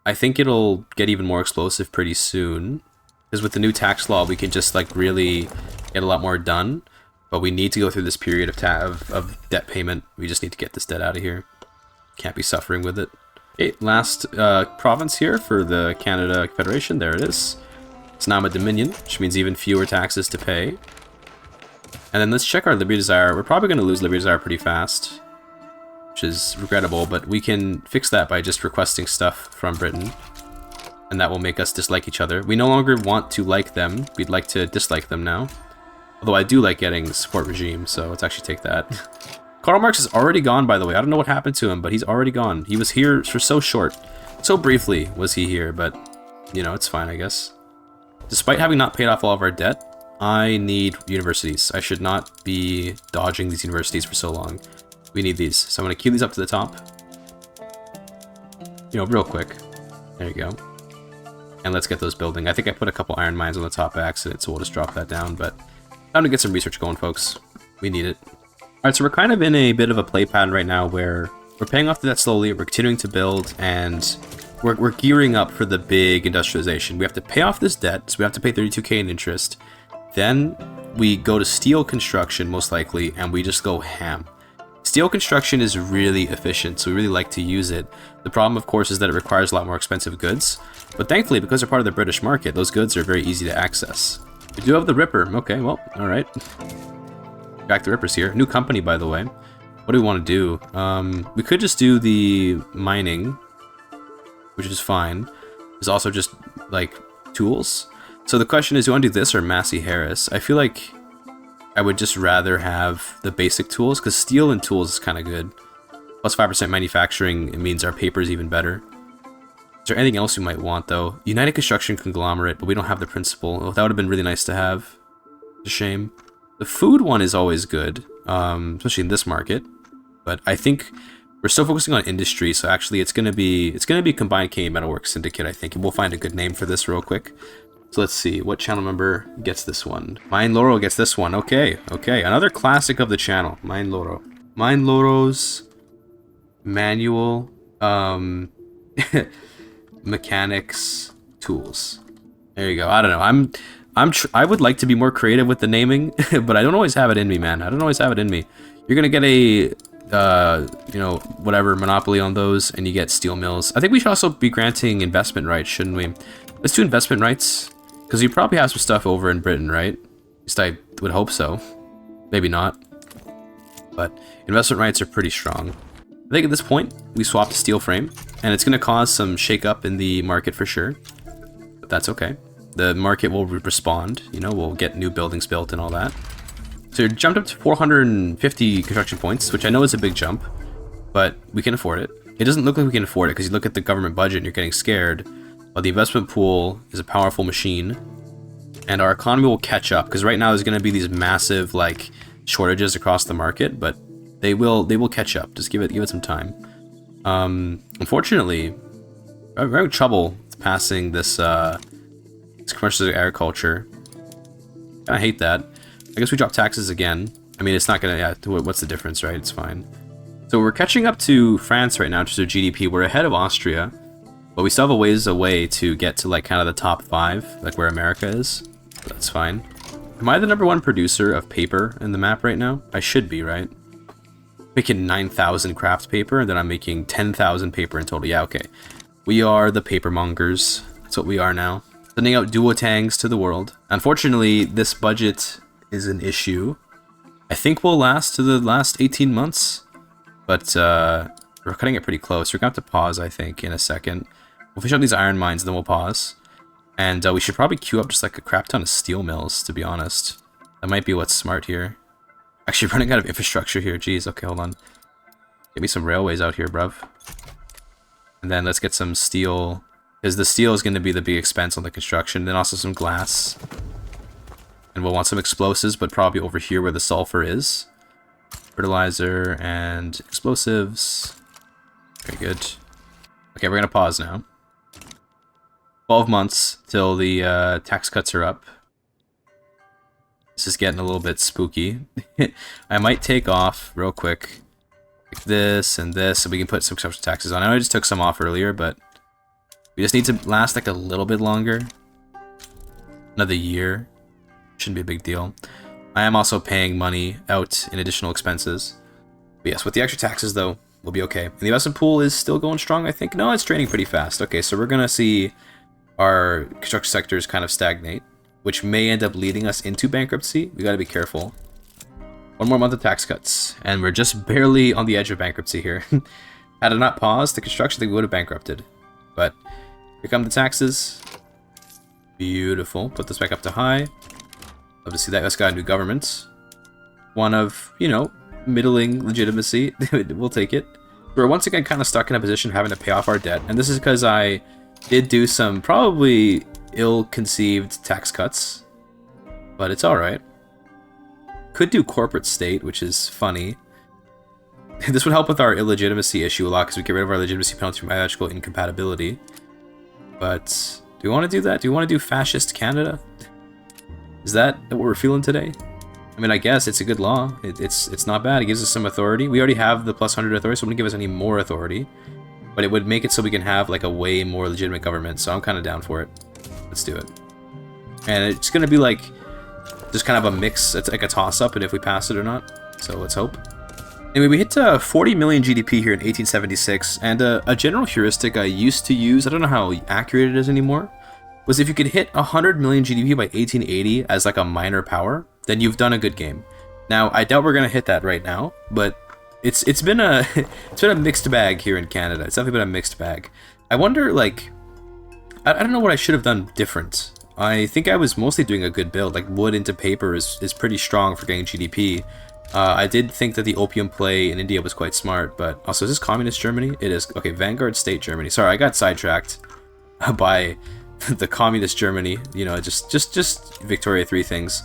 I think it'll get even more explosive pretty soon, because with the new tax law, we can just like really get a lot more done. But we need to go through this period of debt payment. We just need to get this debt out of here. Can't be suffering with it. Okay, last province here for the Canada Confederation. There it is. It's now a Dominion, which means even fewer taxes to pay. And then let's check our Liberty Desire. We're probably going to lose Liberty Desire pretty fast, which is regrettable, but we can fix that by just requesting stuff from Britain. And that will make us dislike each other. We no longer want to like them. We'd like to dislike them now. Although I do like getting support regime, so let's actually take that. Karl Marx is already gone, by the way. I don't know what happened to him, but he's already gone. He was here for so short. So briefly was he here, but, you know, it's fine, I guess. Despite having not paid off all of our debt, I need universities. I should not be dodging these universities for so long. We need these. So I'm going to queue these up to the top. You know, real quick. There you go. And let's get those building. I think I put a couple iron mines on the top by accident, so we'll just drop that down, but time to get some research going, folks. We need it. Alright, so we're kind of in a bit of a play pattern right now where we're paying off the debt slowly, we're continuing to build, and we're gearing up for the big industrialization. We have to pay off this debt, so we have to pay 32k in interest. Then we go to steel construction, most likely, and we just go ham. Steel construction is really efficient, so we really like to use it. The problem, of course, is that it requires a lot more expensive goods. But thankfully, because they're part of the British market, those goods are very easy to access. We do have the Ripper. Okay, well, alright. Back to Rippers here. New company, by the way. What do we want to do? We could just do the mining, which is fine. There's also just, like, tools. So the question is, do you want to do this or Massey Harris? I feel like I would just rather have the basic tools, because steel and tools is kind of good. Plus 5% manufacturing, it means our paper is even better. Is there anything else you might want, though? United Construction Conglomerate, but we don't have the principal. Oh, that would have been really nice to have. It's a shame. The food one is always good, especially in this market. But I think we're still focusing on industry, so actually it's gonna be Combined Canadian Metalworks Syndicate, I think, and we'll find a good name for this real quick. So let's see, what channel member gets this one? Mine Loro gets this one. Okay, another classic of the channel. Mine Loro. Mine Loro's manual mechanics tools. There you go. I don't know. I would like to be more creative with the naming, but I don't always have it in me, man. I don't always have it in me. You're gonna get a you know, whatever monopoly on those, and you get steel mills. I think we should also be granting investment rights, shouldn't we? Let's do investment rights, because you probably have some stuff over in Britain, right? At least I would hope so. Maybe not, but investment rights are pretty strong. I think at this point we swapped to steel frame, and it's going to cause some shake up in the market for sure, but that's okay. The market will respond, you know, we'll get new buildings built and all that. So you jumped up to 450 construction points, which I know is a big jump, but we can afford it. It doesn't look like we can afford it because you look at the government budget and you're getting scared. But the investment pool is a powerful machine, and our economy will catch up, because right now there's going to be these massive like shortages across the market, but they will catch up. Just give it some time. Unfortunately, I'm having trouble passing this commercial agriculture. I hate that. I guess we drop taxes again. I mean, it's not gonna. Yeah, what's the difference, right? It's fine. So we're catching up to France right now in terms of GDP. We're ahead of Austria, but we still have a ways away to get to like kind of the top 5, like where America is. That's fine. Am I the #1 producer of paper in the map right now? I should be, right? Making 9,000 craft paper, and then I'm making 10,000 paper in total. Yeah, okay. We are the paper mongers. That's what we are now. Sending out duotangs to the world. Unfortunately, this budget is an issue. I think we'll last to the last 18 months, but we're cutting it pretty close. We're going to have to pause, I think, in a second. We'll finish up these iron mines, then we'll pause. And we should probably queue up just like a crap ton of steel mills, to be honest. That might be what's smart here. Actually, running out of infrastructure here. Jeez, okay, hold on. Get me some railways out here, bruv. And then let's get some steel, because the steel is going to be the big expense on the construction. Then also some glass. And we'll want some explosives, but probably over here where the sulfur is. Fertilizer and explosives. Very good. Okay, we're going to pause now. 12 months till the tax cuts are up. This is getting a little bit spooky. I might take off real quick. Like this and this, so we can put some exceptional taxes on. I know I just took some off earlier, but we just need to last like a little bit longer. Another year. Shouldn't be a big deal. I am also paying money out in additional expenses. But yes, with the extra taxes though, we'll be okay. And the investment pool is still going strong, I think. No, it's draining pretty fast. Okay, so we're gonna see our construction sectors kind of stagnate, which may end up leading us into bankruptcy. We gotta be careful. One more month of tax cuts, and we're just barely on the edge of bankruptcy here. Had it not paused, the construction thing would have bankrupted. But here come the taxes. Beautiful. Put this back up to high. Love to see that. Let's got a new government. One of, you know, middling legitimacy. We'll take it. We're once again kind of stuck in a position having to pay off our debt, and this is because I did do some probably ill-conceived tax cuts, but it's alright. Could do corporate state, which is funny. This would help with our illegitimacy issue a lot, because we get rid of our legitimacy penalty from ideological incompatibility. But do we want to do that? Do we want to do fascist Canada? Is that what we're feeling today? I mean, I guess it's a good law. It's not bad. It gives us some authority. We already have the plus 100 authority, so it wouldn't give us any more authority. But it would make it so we can have like a way more legitimate government, so I'm kind of down for it. Let's do it. And it's going to be like just kind of a mix. It's like a toss-up, and if we pass it or not. So let's hope. Anyway, we hit 40 million GDP here in 1876, and a general heuristic I used to use, I don't know how accurate it is anymore, was if you could hit 100 million GDP by 1880 as like a minor power, then you've done a good game. Now, I doubt we're going to hit that right now, but it's been a mixed bag here in Canada. It's definitely been a mixed bag. I wonder, like, I don't know what I should have done different. I think I was mostly doing a good build. Like, wood into paper is pretty strong for getting GDP. I did think that the opium play in India was quite smart, but also, is this communist Germany? It is. Okay, Vanguard State Germany. Sorry, I got sidetracked by the communist Germany. You know, just Victoria 3 things.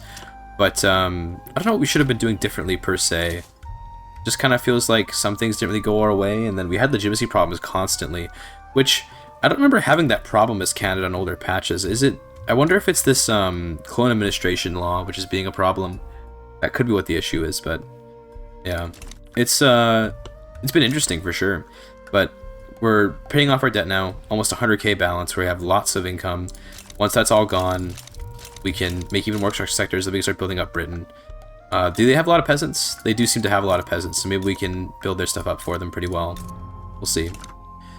But I don't know what we should have been doing differently per se. Just kind of feels like some things didn't really go our way, and then we had legitimacy problems constantly, which I don't remember having that problem as Canada on older patches. Is it? I wonder if it's this clone administration law which is being a problem. That could be what the issue is, but yeah, it's been interesting for sure. But we're paying off our debt now, almost 100k balance. Where we have lots of income. Once that's all gone, we can make even more construction sectors. Then we can start building up Britain. Do they have a lot of peasants? They do seem to have a lot of peasants, so maybe we can build their stuff up for them pretty well. We'll see.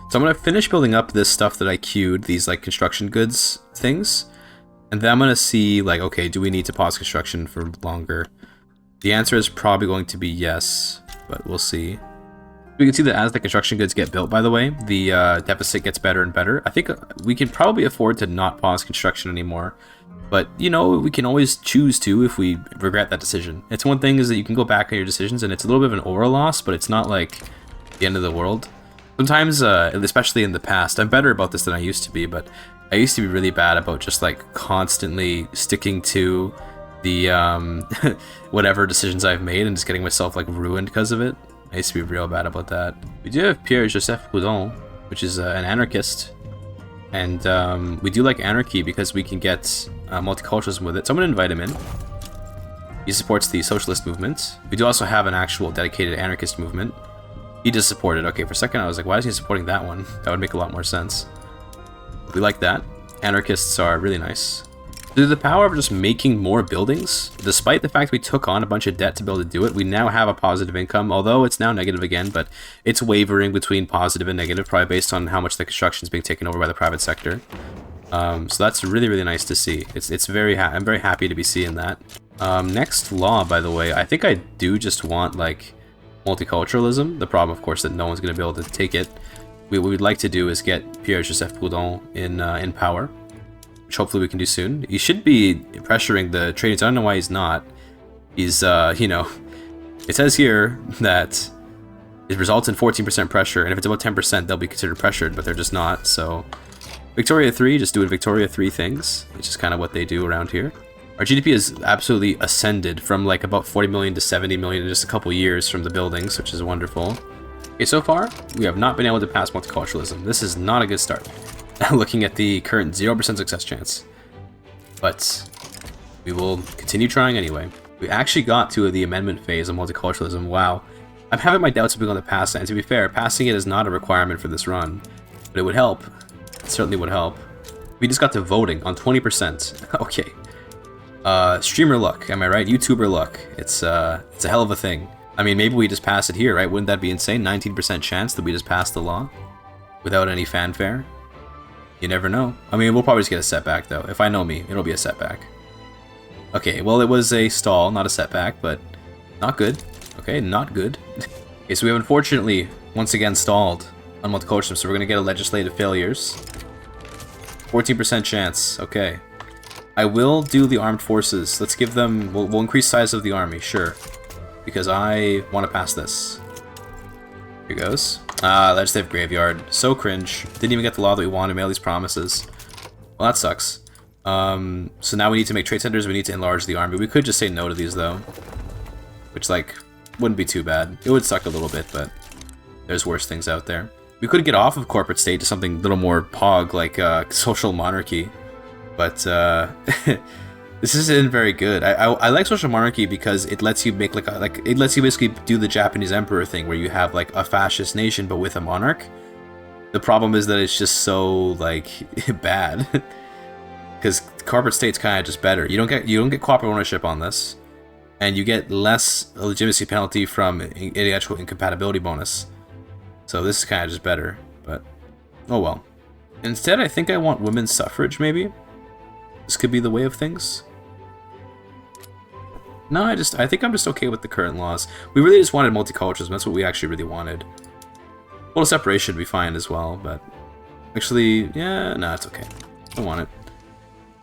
So I'm gonna finish building up this stuff that I queued, these like construction goods things, and then I'm gonna see like, okay, do we need to pause construction for longer? The answer is probably going to be yes, but we'll see. We can see that as the construction goods get built, by the way, the deficit gets better and better. I think we can probably afford to not pause construction anymore. But, you know, we can always choose to if we regret that decision. It's one thing is that you can go back on your decisions, and it's a little bit of an aura loss, but it's not like the end of the world. Sometimes, especially in the past, I'm better about this than I used to be, but I used to be really bad about just like constantly sticking to the whatever decisions I've made and just getting myself like ruined because of it. I used to be real bad about that. We do have Pierre-Joseph Proudhon, which is an anarchist, and we do like anarchy because we can get multiculturalism with it. So I'm going to invite him in. He supports the socialist movement. We do also have an actual dedicated anarchist movement. He just supported. Okay, for a second I was like, why is he supporting that one? That would make a lot more sense. We like that. Anarchists are really nice. Through the power of just making more buildings, despite the fact we took on a bunch of debt to be able to do it, we now have a positive income, although it's now negative again, but it's wavering between positive and negative, probably based on how much the construction is being taken over by the private sector. So that's really, really nice to see. I'm very happy to be seeing that. Next law, by the way, I think I do just want, like, multiculturalism. The problem, of course, that no one's going to be able to take it. What we'd like to do is get Pierre-Joseph Proudhon in power, which hopefully we can do soon. He should be pressuring the trade. I don't know why he's not. He's, you know, it says here that it results in 14% pressure, and if it's about 10%, they'll be considered pressured, but they're just not, so... Victoria 3, just doing Victoria 3 things, which is kind of what they do around here. Our GDP has absolutely ascended from like about 40 million to 70 million in just a couple years from the buildings, which is wonderful. Okay, so far, we have not been able to pass multiculturalism. This is not a good start. Looking at the current 0% success chance. But we will continue trying anyway. We actually got to the amendment phase of multiculturalism. Wow. I'm having my doubts if we're going to pass it, and to be fair, passing it is not a requirement for this run. But it would help. It certainly would help. We just got to voting on 20%. Okay. Streamer luck, am I right? YouTuber luck. It's a hell of a thing. I mean, maybe we just pass it here, right? Wouldn't that be insane? 19% chance that we just pass the law without any fanfare. You never know. I mean, we'll probably just get a setback, though. If I know me, it'll be a setback. Okay, well, it was a stall, not a setback, but not good. Okay, not good. Okay, so we have unfortunately once again stalled on multiculturalism, so we're gonna get a legislative failures. 14% chance. Okay. I will do the armed forces. Let's give them... We'll increase size of the army, sure. Because I want to pass this. Here goes. Legislative graveyard. So cringe. Didn't even get the law that we wanted, made all these promises. Well, that sucks. So now we need to make trade centers, we need to enlarge the army. We could just say no to these, though. Which, like, wouldn't be too bad. It would suck a little bit, but there's worse things out there. We could get off of corporate state to something a little more pog, like social monarchy. But this isn't very good. I like social monarchy because it lets you make it lets you basically do the Japanese emperor thing where you have like a fascist nation but with a monarch. The problem is that it's just so like bad because corporate state's kind of just better. You don't get cooperative ownership on this, and you get less legitimacy penalty from ideological incompatibility bonus. So this is kind of just better, but oh well. Instead, I think I want women's suffrage, maybe? This could be the way of things? No, I think I'm just okay with the current laws. We really just wanted multiculturalism, that's what we actually really wanted. Well, separation would be fine as well, but... Actually, yeah, no, it's okay. I don't want it.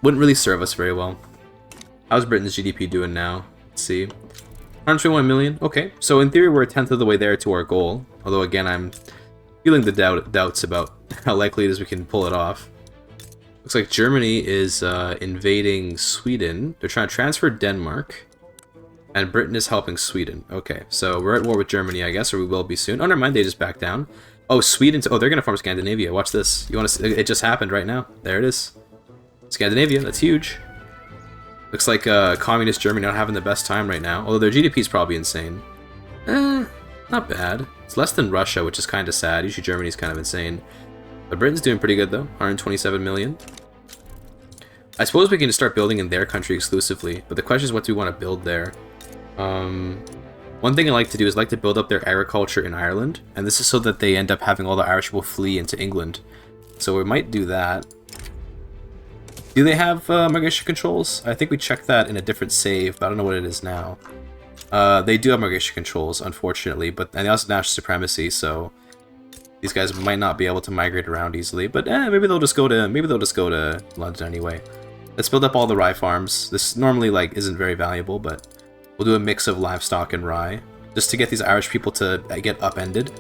Wouldn't really serve us very well. How's Britain's GDP doing now? Let's see. 121 million. Okay, so in theory, we're a tenth of the way there to our goal. Although again, I'm feeling the doubts about how likely it is we can pull it off. Looks like Germany is invading Sweden. They're trying to transfer Denmark. And Britain is helping Sweden. Okay, so we're at war with Germany, I guess, or we will be soon. Oh, never mind, they just backed down. Oh, Sweden. Oh, they're going to form Scandinavia. Watch this. You want to? It just happened right now. There it is. Scandinavia. That's huge. Looks like communist Germany not having the best time right now. Although their GDP is probably insane. Not bad. It's less than Russia, which is kind of sad. Usually Germany's kind of insane. But Britain's doing pretty good, though. 127 million. I suppose we can just start building in their country exclusively. But the question is, what do we want to build there? One thing I like to do is like to build up their agriculture in Ireland, and this is so that they end up having all the Irish people flee into England. So we might do that. Do they have migration controls? I think we checked that in a different save, but I don't know what it is now. They do have migration controls, unfortunately, and they also have national supremacy, so these guys might not be able to migrate around easily. But maybe they'll just go to London anyway. Let's build up all the rye farms. This normally isn't very valuable, but we'll do a mix of livestock and rye, just to get these Irish people to get upended.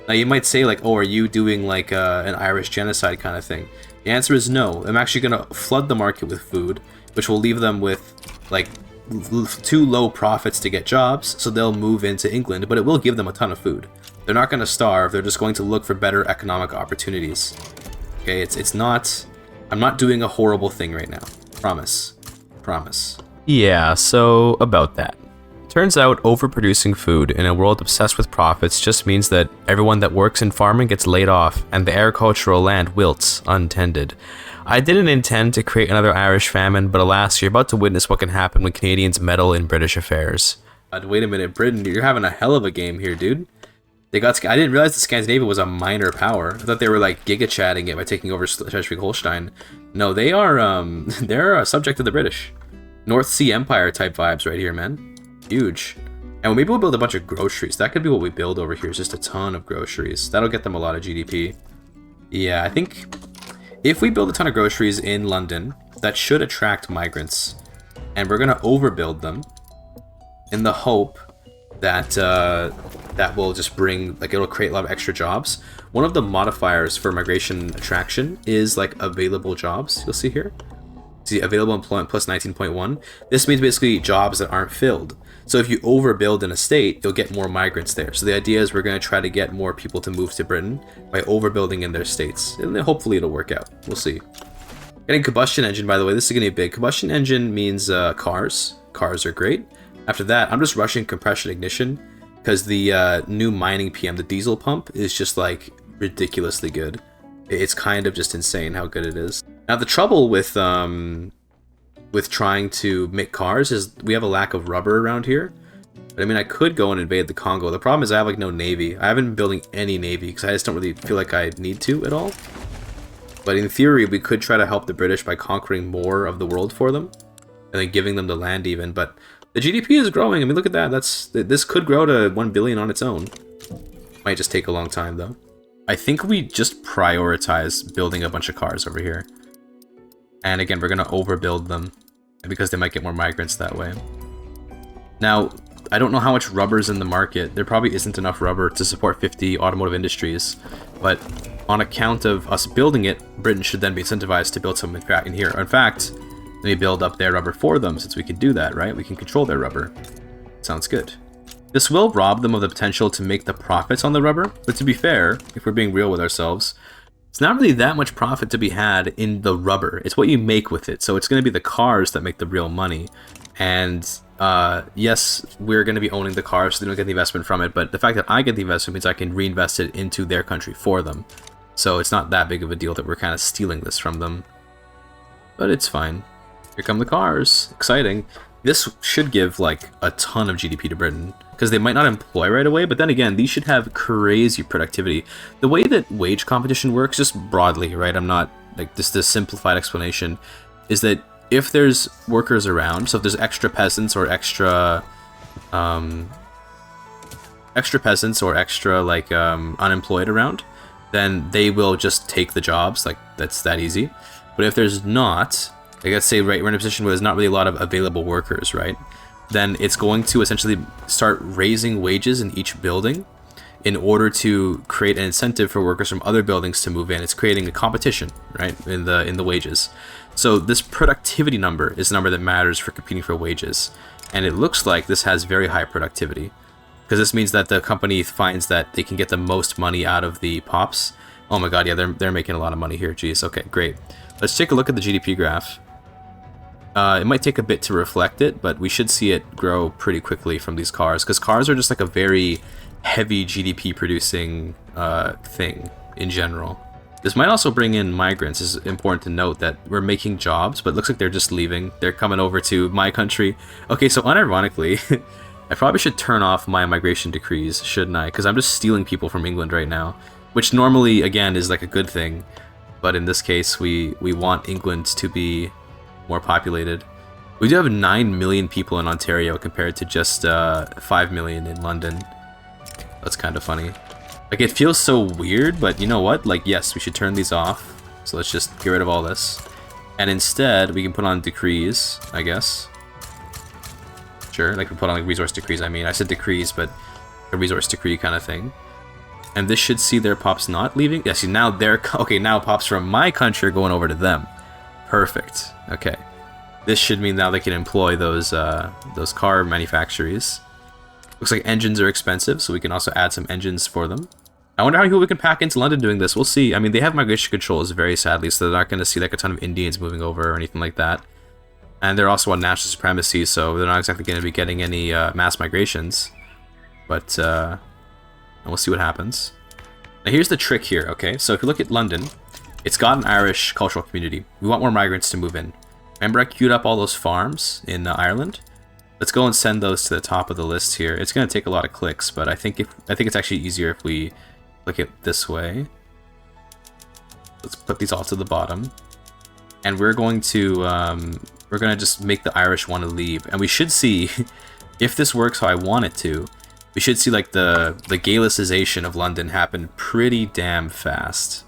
Now you might say oh, are you doing an Irish genocide kind of thing? The answer is no. I'm actually going to flood the market with food, which will leave them with too low profits to get jobs, so they'll move into England, but it will give them a ton of food. They're not going to starve, they're just going to look for better economic opportunities. Okay, it's not... I'm not doing a horrible thing right now. Promise. Promise. Yeah, so about that. Turns out overproducing food in a world obsessed with profits just means that everyone that works in farming gets laid off and the agricultural land wilts untended. I didn't intend to create another Irish famine, but alas, you're about to witness what can happen when Canadians meddle in British affairs. Wait a minute, Britain, you're having a hell of a game here, dude. I didn't realize that Scandinavia was a minor power. I thought they were giga chatting it by taking over Schleswig-Holstein. No, they are they're a subject of the British. North Sea Empire type vibes right here, man. Huge. And maybe we'll build a bunch of groceries. That could be what we build over here, is just a ton of groceries. That'll get them a lot of GDP. Yeah, I think if we build a ton of groceries in London, that should attract migrants. And we're going to overbuild them in the hope that that will just bring, it'll create a lot of extra jobs. One of the modifiers for migration attraction is available jobs. You'll see here. See, available employment plus 19.1. This means basically jobs that aren't filled. So if you overbuild in a state, you'll get more migrants there. So the idea is we're going to try to get more people to move to Britain by overbuilding in their states. And then hopefully it'll work out. We'll see. Getting combustion engine, by the way, this is going to be big. Combustion engine means cars. Cars are great. After that, I'm just rushing compression ignition because the new mining PM, the diesel pump, is just ridiculously good. It's kind of just insane how good it is. Now the trouble with trying to make cars is we have a lack of rubber around here. But I mean, I could go and invade the Congo. The problem is I have no navy. I haven't been building any navy because I just don't really feel like I need to at all. But in theory, we could try to help the British by conquering more of the world for them and then giving them the land even. But the GDP is growing. I mean, look at that. This could grow to 1 billion on its own. Might just take a long time though. I think we just prioritize building a bunch of cars over here. And again, we're going to overbuild them because they might get more migrants that way. Now, I don't know how much rubber's in the market. There probably isn't enough rubber to support 50 automotive industries. But on account of us building it, Britain should then be incentivized to build some in here. In fact, let me build up their rubber for them since we can do that, right? We can control their rubber. Sounds good. This will rob them of the potential to make the profits on the rubber. But to be fair, if we're being real with ourselves, it's not really that much profit to be had in the rubber. It's what you make with it. So it's going to be the cars that make the real money. And yes, we're going to be owning the cars, so they don't get the investment from it. But the fact that I get the investment means I can reinvest it into their country for them. So it's not that big of a deal that we're kind of stealing this from them. But it's fine. Here come the cars. Exciting. This should give a ton of GDP to Britain, because they might not employ right away, but then again, these should have crazy productivity. The way that wage competition works, just broadly, right? I'm not, just this simplified explanation, is that if there's workers around, so if there's extra peasants or extra unemployed around, then they will just take the jobs, that's that easy. But if there's not, let's say, right, we're in a position where there's not really a lot of available workers, right? then it's going to essentially start raising wages in each building in order to create an incentive for workers from other buildings to move in. It's creating a competition, right, in the wages. So this productivity number is the number that matters for competing for wages. And it looks like this has very high productivity, because this means that the company finds that they can get the most money out of the pops. Oh my god, yeah, they're making a lot of money here. Jeez, okay, great. Let's take a look at the GDP graph. It might take a bit to reflect it, but we should see it grow pretty quickly from these cars, because cars are just like a very heavy GDP producing thing in general. This might also bring in migrants. It's important to note that we're making jobs, but it looks like they're just leaving. They're coming over to my country. Okay, so unironically, I probably should turn off my migration decrees, shouldn't I? Because I'm just stealing people from England right now, which normally, again, is like a good thing. But in this case, we want England to be more populated. We do have 9 million people in Ontario compared to just 5 million in London. That's kind of funny. Like, it feels so weird, but you know what? Like, yes, we should turn these off. So let's just get rid of all this. And instead, we can put on decrees, I guess. Sure, like we put on like resource decrees, I mean. I said decrees, but a resource decree kind of thing. And this should see their pops not leaving. Yeah, see, now they're... Okay, now pops from my country are going over to them. Perfect. Okay. This should mean now they can employ those car manufacturers. Looks like engines are expensive, so we can also add some engines for them. I wonder how many people we can pack into London doing this. We'll see. I mean, they have migration controls, very sadly, so they're not going to see like a ton of Indians moving over or anything like that. And they're also on national supremacy, so they're not exactly going to be getting any mass migrations. But we'll see what happens. Now here's the trick here, okay? So if you look at London, it's got an Irish cultural community. We want more migrants to move in. Remember I queued up all those farms in Ireland? Let's go and send those to the top of the list here. It's going to take a lot of clicks, but I think it's actually easier if we look at this way. Let's put these all to the bottom. And we're going to just make the Irish want to leave. And we should see, if this works how I want it to, we should see like the Gaelicization of London happen pretty damn fast.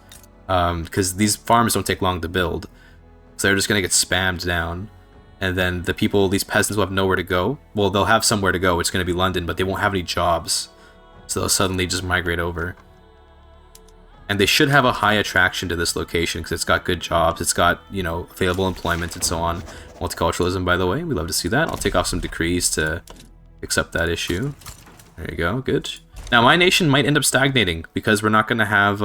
Because these farms don't take long to build. So they're just going to get spammed down. And then the people, these peasants will have nowhere to go. Well, they'll have somewhere to go. It's going to be London, but they won't have any jobs. So they'll suddenly just migrate over. And they should have a high attraction to this location because it's got good jobs. It's got, you know, available employment and so on. Multiculturalism, by the way. We love to see that. I'll take off some decrees to accept that issue. There you go. Good. Now, my nation might end up stagnating because we're not going to have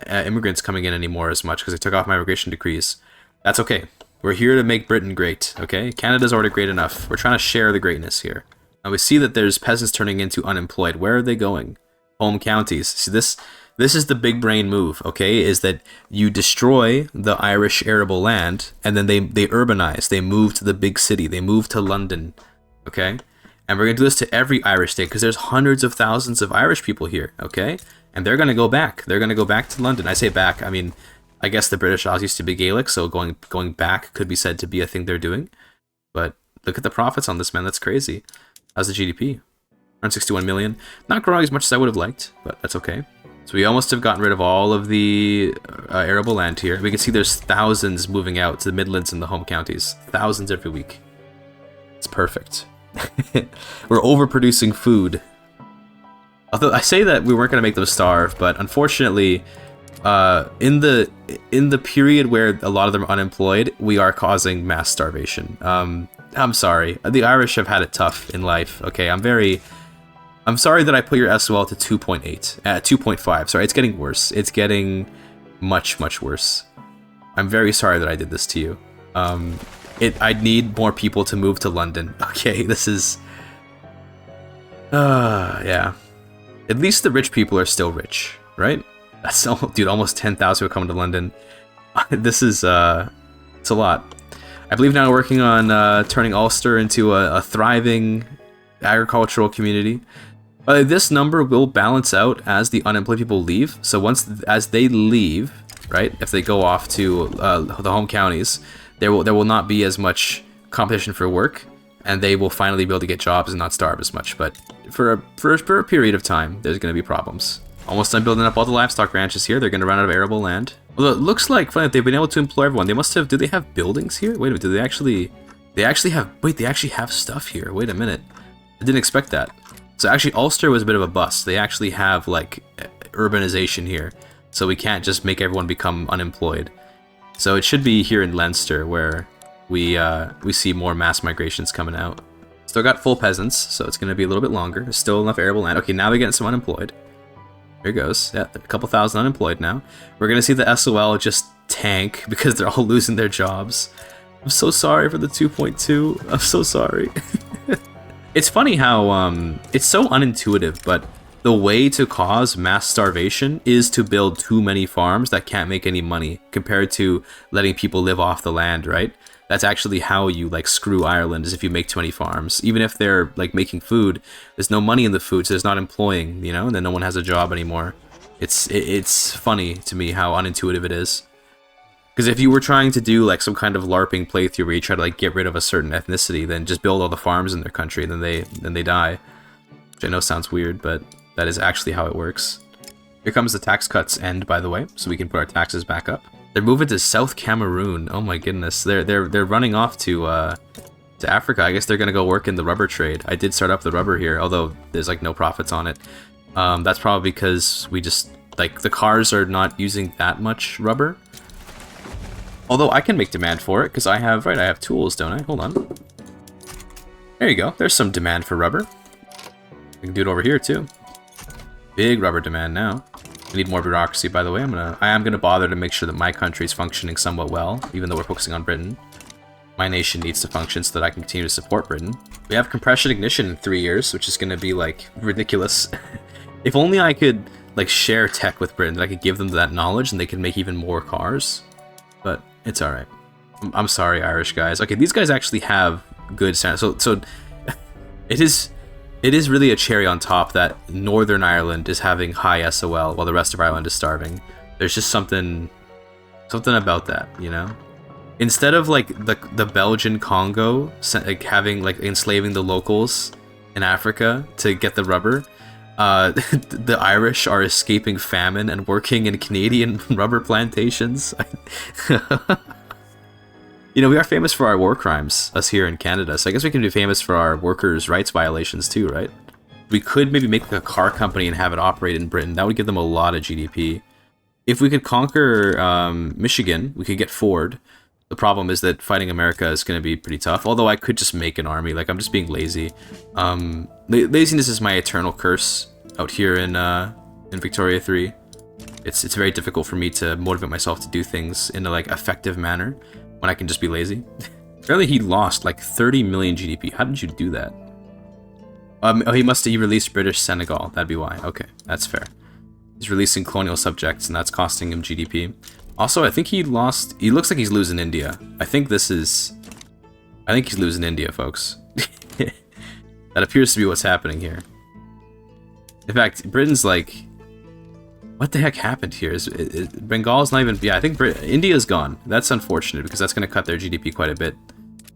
immigrants coming in anymore as much because I took off my immigration decrees. That's okay. We're here to make Britain great, okay? Canada's already great enough. We're trying to share the greatness here. Now we see that there's peasants turning into unemployed. Where are they going? Home counties. See, this is the big brain move, okay? Is that you destroy the Irish arable land, and then they urbanize. They move to the big city. They move to London, okay? And we're going to do this to every Irish state, because there's hundreds of thousands of Irish people here, okay? And they're going to go back. They're going to go back to London. I say back, I mean... I guess the British Isles used to be Gaelic, so going back could be said to be a thing they're doing. But look at the profits on this, man. That's crazy. How's the GDP? Around 61 million. Not growing as much as I would have liked, but that's okay. So we almost have gotten rid of all of the arable land here. We can see there's thousands moving out to the Midlands and the home counties. Thousands every week. It's perfect. We're overproducing food. Although I say that we weren't going to make them starve, but unfortunately... in the period where a lot of them are unemployed, we are causing mass starvation. I'm sorry. The Irish have had it tough in life. Okay, I'm sorry that I put your SOL to 2.8, 2.5. Sorry, it's getting worse. It's getting much, much worse. I'm very sorry that I did this to you. I'd need more people to move to London. Okay, this is... yeah. At least the rich people are still rich, right? That's, dude, almost 10,000 are coming to London. This is, it's a lot. I believe now we're working on turning Ulster into a thriving agricultural community. This number will balance out as the unemployed people leave. So as they leave, right, if they go off to the home counties, there will not be as much competition for work, and they will finally be able to get jobs and not starve as much. But for a period of time, there's going to be problems. Almost done building up all the livestock ranches here. They're going to run out of arable land. Although it looks like, funny, they've been able to employ everyone. They must have... Do they have buildings here? Wait a minute. Do they actually... They actually have, wait, they actually have stuff here. Wait a minute. I didn't expect that. So actually Ulster was a bit of a bust. They actually have like urbanization here. So we can't just make everyone become unemployed. So it should be here in Leinster where we see more mass migrations coming out. Still got full peasants, so it's going to be a little bit longer. There's still enough arable land. Okay, now we're getting some unemployed. Here goes. Yeah, a couple thousand unemployed now. We're going to see the SOL just tank because they're all losing their jobs. I'm so sorry for the 2.2. I'm so sorry. It's funny how it's so unintuitive, but the way to cause mass starvation is to build too many farms that can't make any money compared to letting people live off the land, right? That's actually how you like screw Ireland, is if you make too many farms. Even if they're like making food, there's no money in the food, so there's not employing, you know, and then no one has a job anymore. It's funny to me how unintuitive it is. Because if you were trying to do like some kind of LARPing playthrough where you try to like get rid of a certain ethnicity, then just build all the farms in their country, and then they die. Which I know sounds weird, but that is actually how it works. Here comes the tax cuts end, by the way, so we can put our taxes back up. They're moving to South Cameroon. Oh my goodness, they're running off to Africa. I guess they're gonna go work in the rubber trade. I did start up the rubber here, although there's like no profits on it. That's probably because we just like the cars are not using that much rubber. Although I can make demand for it because I have tools, don't I? Hold on. There you go. There's some demand for rubber. We can do it over here too. Big rubber demand now. We need more bureaucracy, by the way. I am gonna bother to make sure that my country is functioning somewhat well, even though we're focusing on Britain. My nation needs to function so that I can continue to support Britain. We have compression ignition in 3 years, which is gonna be like ridiculous. If only I could like share tech with Britain, that I could give them that knowledge and they could make even more cars. But it's all right. I'm sorry, Irish guys. Okay, these guys actually have good sound. So it is really a cherry on top that Northern Ireland is having high SOL while the rest of Ireland is starving. There's just something about that, you know. Instead of like the Belgian Congo like having like enslaving the locals in Africa to get the rubber, the Irish are escaping famine and working in Canadian rubber plantations. You know, we are famous for our war crimes, us here in Canada, so I guess we can be famous for our workers' rights violations too, right? We could maybe make a car company and have it operate in Britain. That would give them a lot of GDP. If we could conquer Michigan, we could get Ford. The problem is that fighting America is going to be pretty tough, although I could just make an army. Like, I'm just being lazy. Laziness is my eternal curse out here in Victoria 3. It's very difficult for me to motivate myself to do things in a like effective manner when I can just be lazy. Apparently he lost like 30 million GDP. How did you do that? Oh, he released British Senegal. That'd be why. Okay, that's fair. He's releasing colonial subjects, and that's costing him GDP. Also, I think he lost... He looks like he's losing India. I think he's losing India, folks. That appears to be what's happening here. In fact, Britain's like... What the heck happened here? Bengal's not even... Yeah, I think India's gone. That's unfortunate, because that's going to cut their GDP quite a bit.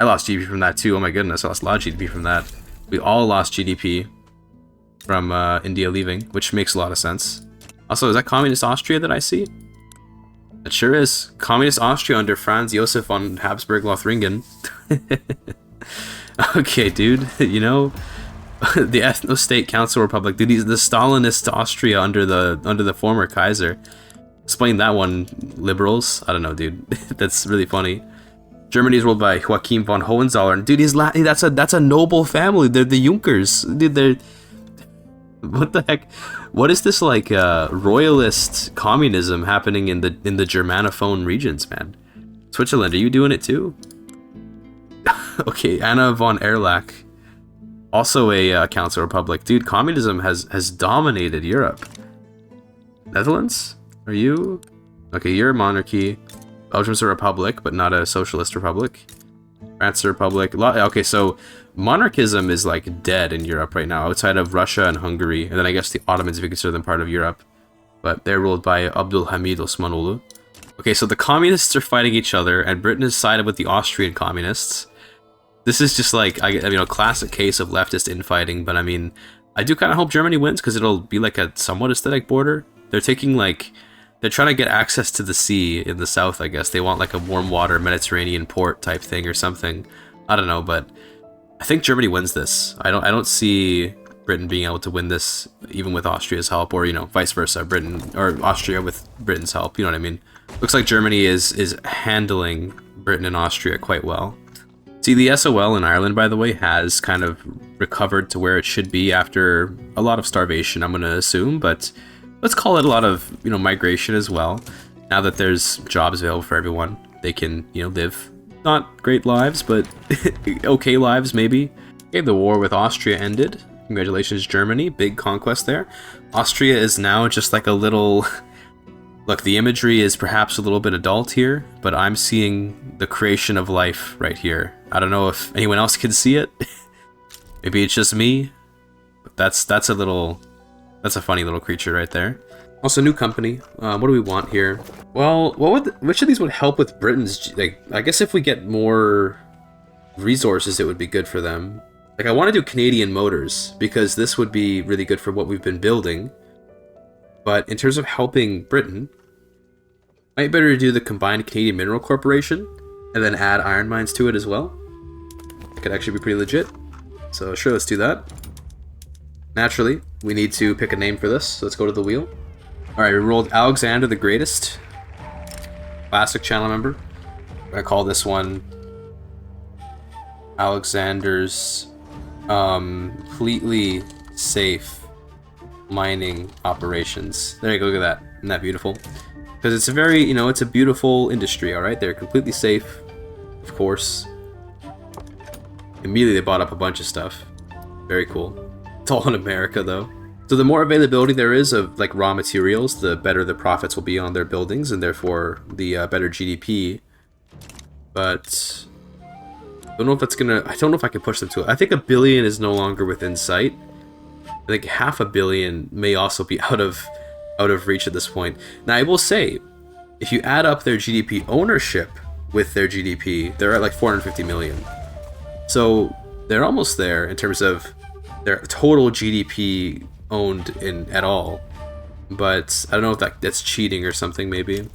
I lost GDP from that, too. Oh my goodness, I lost a lot of GDP from that. We all lost GDP from India leaving, which makes a lot of sense. Also, is that Communist Austria that I see? It sure is. Communist Austria under Franz Josef von Habsburg-Lothringen. Okay, dude. You know, the ethno-state council republic. Dude, the Stalinist Austria under the former Kaiser. Explain that one, liberals. I don't know, dude. That's really funny. Germany is ruled by Joachim von Hohenzollern. Dude, that's a noble family. They're the Junkers. Dude, they're... What the heck? What is this like royalist communism happening in the Germanophone regions, man? Switzerland, are you doing it too? Okay, Anna von Erlach, also a council republic. Dude, communism has dominated Europe. Netherlands? Are you? Okay, you're a monarchy. Belgium's a republic, but not a socialist republic. France is a republic. Okay, so monarchism is like dead in Europe right now, outside of Russia and Hungary, and then I guess the Ottomans, if you consider them part of Europe. But they're ruled by Abdülhamid Osmanoğlu. Okay, so the communists are fighting each other, and Britain is sided with the Austrian communists. This is just like, I mean, a classic case of leftist infighting, but I mean, I do kind of hope Germany wins, because it'll be like a somewhat aesthetic border. They're taking like... They're trying to get access to the sea in the south, I guess. They want like a warm water Mediterranean port type thing or something. I don't know, but I think Germany wins this. I don't see Britain being able to win this even with Austria's help, or vice versa, Britain or Austria with Britain's help. You know what I mean? Looks like Germany is handling Britain and Austria quite well. See, the SOL in Ireland, by the way, has kind of recovered to where it should be after a lot of starvation, I'm going to assume, but let's call it a lot of, migration as well. Now that there's jobs available for everyone, they can, live not great lives, but okay lives, maybe. Okay, the war with Austria ended. Congratulations, Germany. Big conquest there. Austria is now just like a little... Look, the imagery is perhaps a little bit adult here, but I'm seeing the creation of life right here. I don't know if anyone else can see it. Maybe it's just me. But that's a funny little creature right there. Also, new company. What do we want here? Well, which of these would help with Britain's? I guess if we get more resources, it would be good for them. I want to do Canadian Motors because this would be really good for what we've been building. But in terms of helping Britain, might better do the combined Canadian Mineral Corporation and then add iron mines to it as well. It could actually be pretty legit. So sure, let's do that. Naturally, we need to pick a name for this, so let's go to the wheel. Alright, we rolled Alexander the Greatest. Classic channel member. I call this one Alexander's completely safe mining operations. There you go, look at that. Isn't that beautiful? Because it's a very, it's a beautiful industry, alright? They're completely safe, of course. Immediately they bought up a bunch of stuff. Very cool. It's all in America, though. So the more availability there is of, raw materials, the better the profits will be on their buildings, and therefore the better GDP. But I don't know if that's gonna... I don't know if I can push them to it. I think $1 billion is no longer within sight. I think $500 million may also be out of reach at this point. Now, I will say, if you add up their GDP ownership with their GDP, they're at 450 million. So they're almost there in terms of their total GDP owned at all. But I don't know if that's cheating or something, maybe.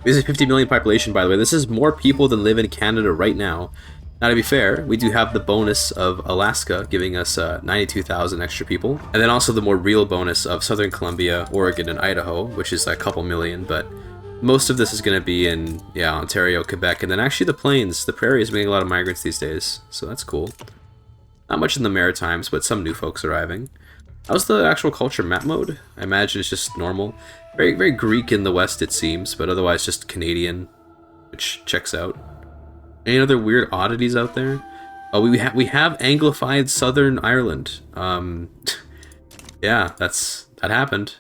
This is 50 million population, by the way. This is more people than live in Canada right now. Now, to be fair, we do have the bonus of Alaska giving us 92,000 extra people. And then also the more real bonus of Southern Columbia, Oregon, and Idaho, which is a couple million. But most of this is going to be in, Ontario, Quebec, and then actually the plains. The prairie is bringing a lot of migrants these days, so that's cool. Not much in the Maritimes, but some new folks arriving. How's the actual culture map mode? I imagine it's just normal. Very, very Greek in the west, it seems, but otherwise just Canadian, which checks out. Any other weird oddities out there? Oh, we have Anglified Southern Ireland. Yeah, that happened.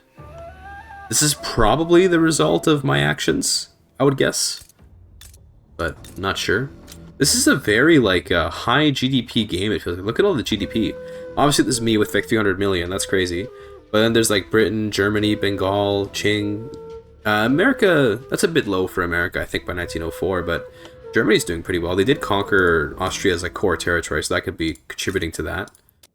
This is probably the result of my actions, I would guess, but not sure. This is a very high GDP game. It feels like. Look at all the GDP. Obviously, this is me with 300 million. That's crazy. But then there's Britain, Germany, Bengal, Qing, America. That's a bit low for America, I think, by 1904, but Germany's doing pretty well. They did conquer Austria as core territory, so that could be contributing to that.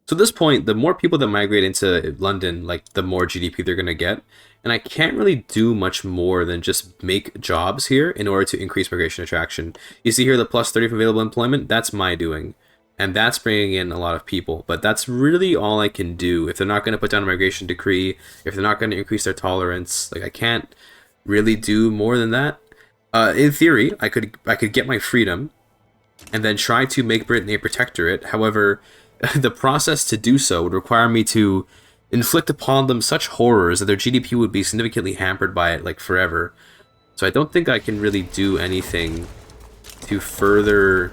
So at this point, the more people that migrate into London, the more GDP they're going to get. And I can't really do much more than just make jobs here in order to increase migration attraction. You see here the plus 30 for available employment? That's my doing. And that's bringing in a lot of people. But that's really all I can do. If they're not going to put down a migration decree, if they're not going to increase their tolerance, I can't really do more than that. In theory, I could get my freedom and then try to make Britain a protectorate. However, the process to do so would require me to inflict upon them such horrors that their GDP would be significantly hampered by it forever. So I don't think I can really do anything to further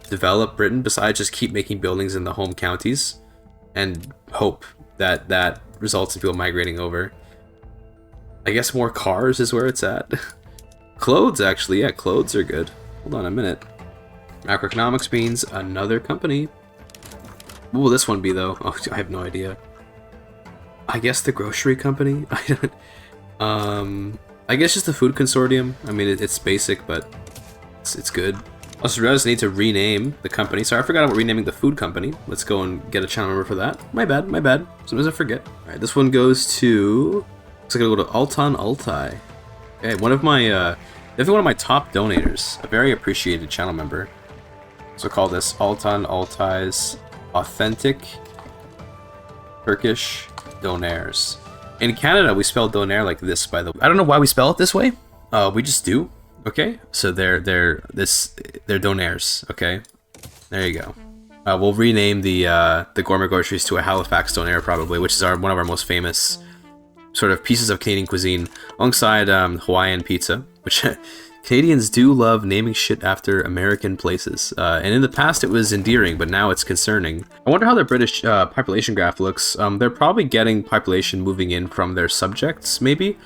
develop Britain besides just keep making buildings in the home counties and hope that that results in people migrating over. I guess more cars is where it's at. Clothes, actually. Yeah, clothes are good. Hold on a minute. Macroeconomics means another company. What will this one be, though? Oh, I have no idea. I guess the grocery company? I guess just the food consortium. I mean, it's basic, but it's good. Also, I just need to rename the company. Sorry, I forgot about renaming the food company. Let's go and get a channel number for that. My bad. Sometimes I forget. Alright, this one goes to... Looks like it'll go to Altan Altai. Okay, definitely one of my top donators, a very appreciated channel member. So call this Altan Altai's Authentic Turkish Donaires. In Canada, we spell donaire like this, by the way. I don't know why we spell it this way. We just do. Okay, so they're donaires. Okay, there you go. We'll rename the gourmet groceries to a Halifax donaire probably, which is one of our most famous sort of pieces of Canadian cuisine, alongside Hawaiian pizza, which Canadians do love naming shit after American places. And in the past it was endearing, but now it's concerning. I wonder how their British population graph looks. They're probably getting population moving in from their subjects, maybe.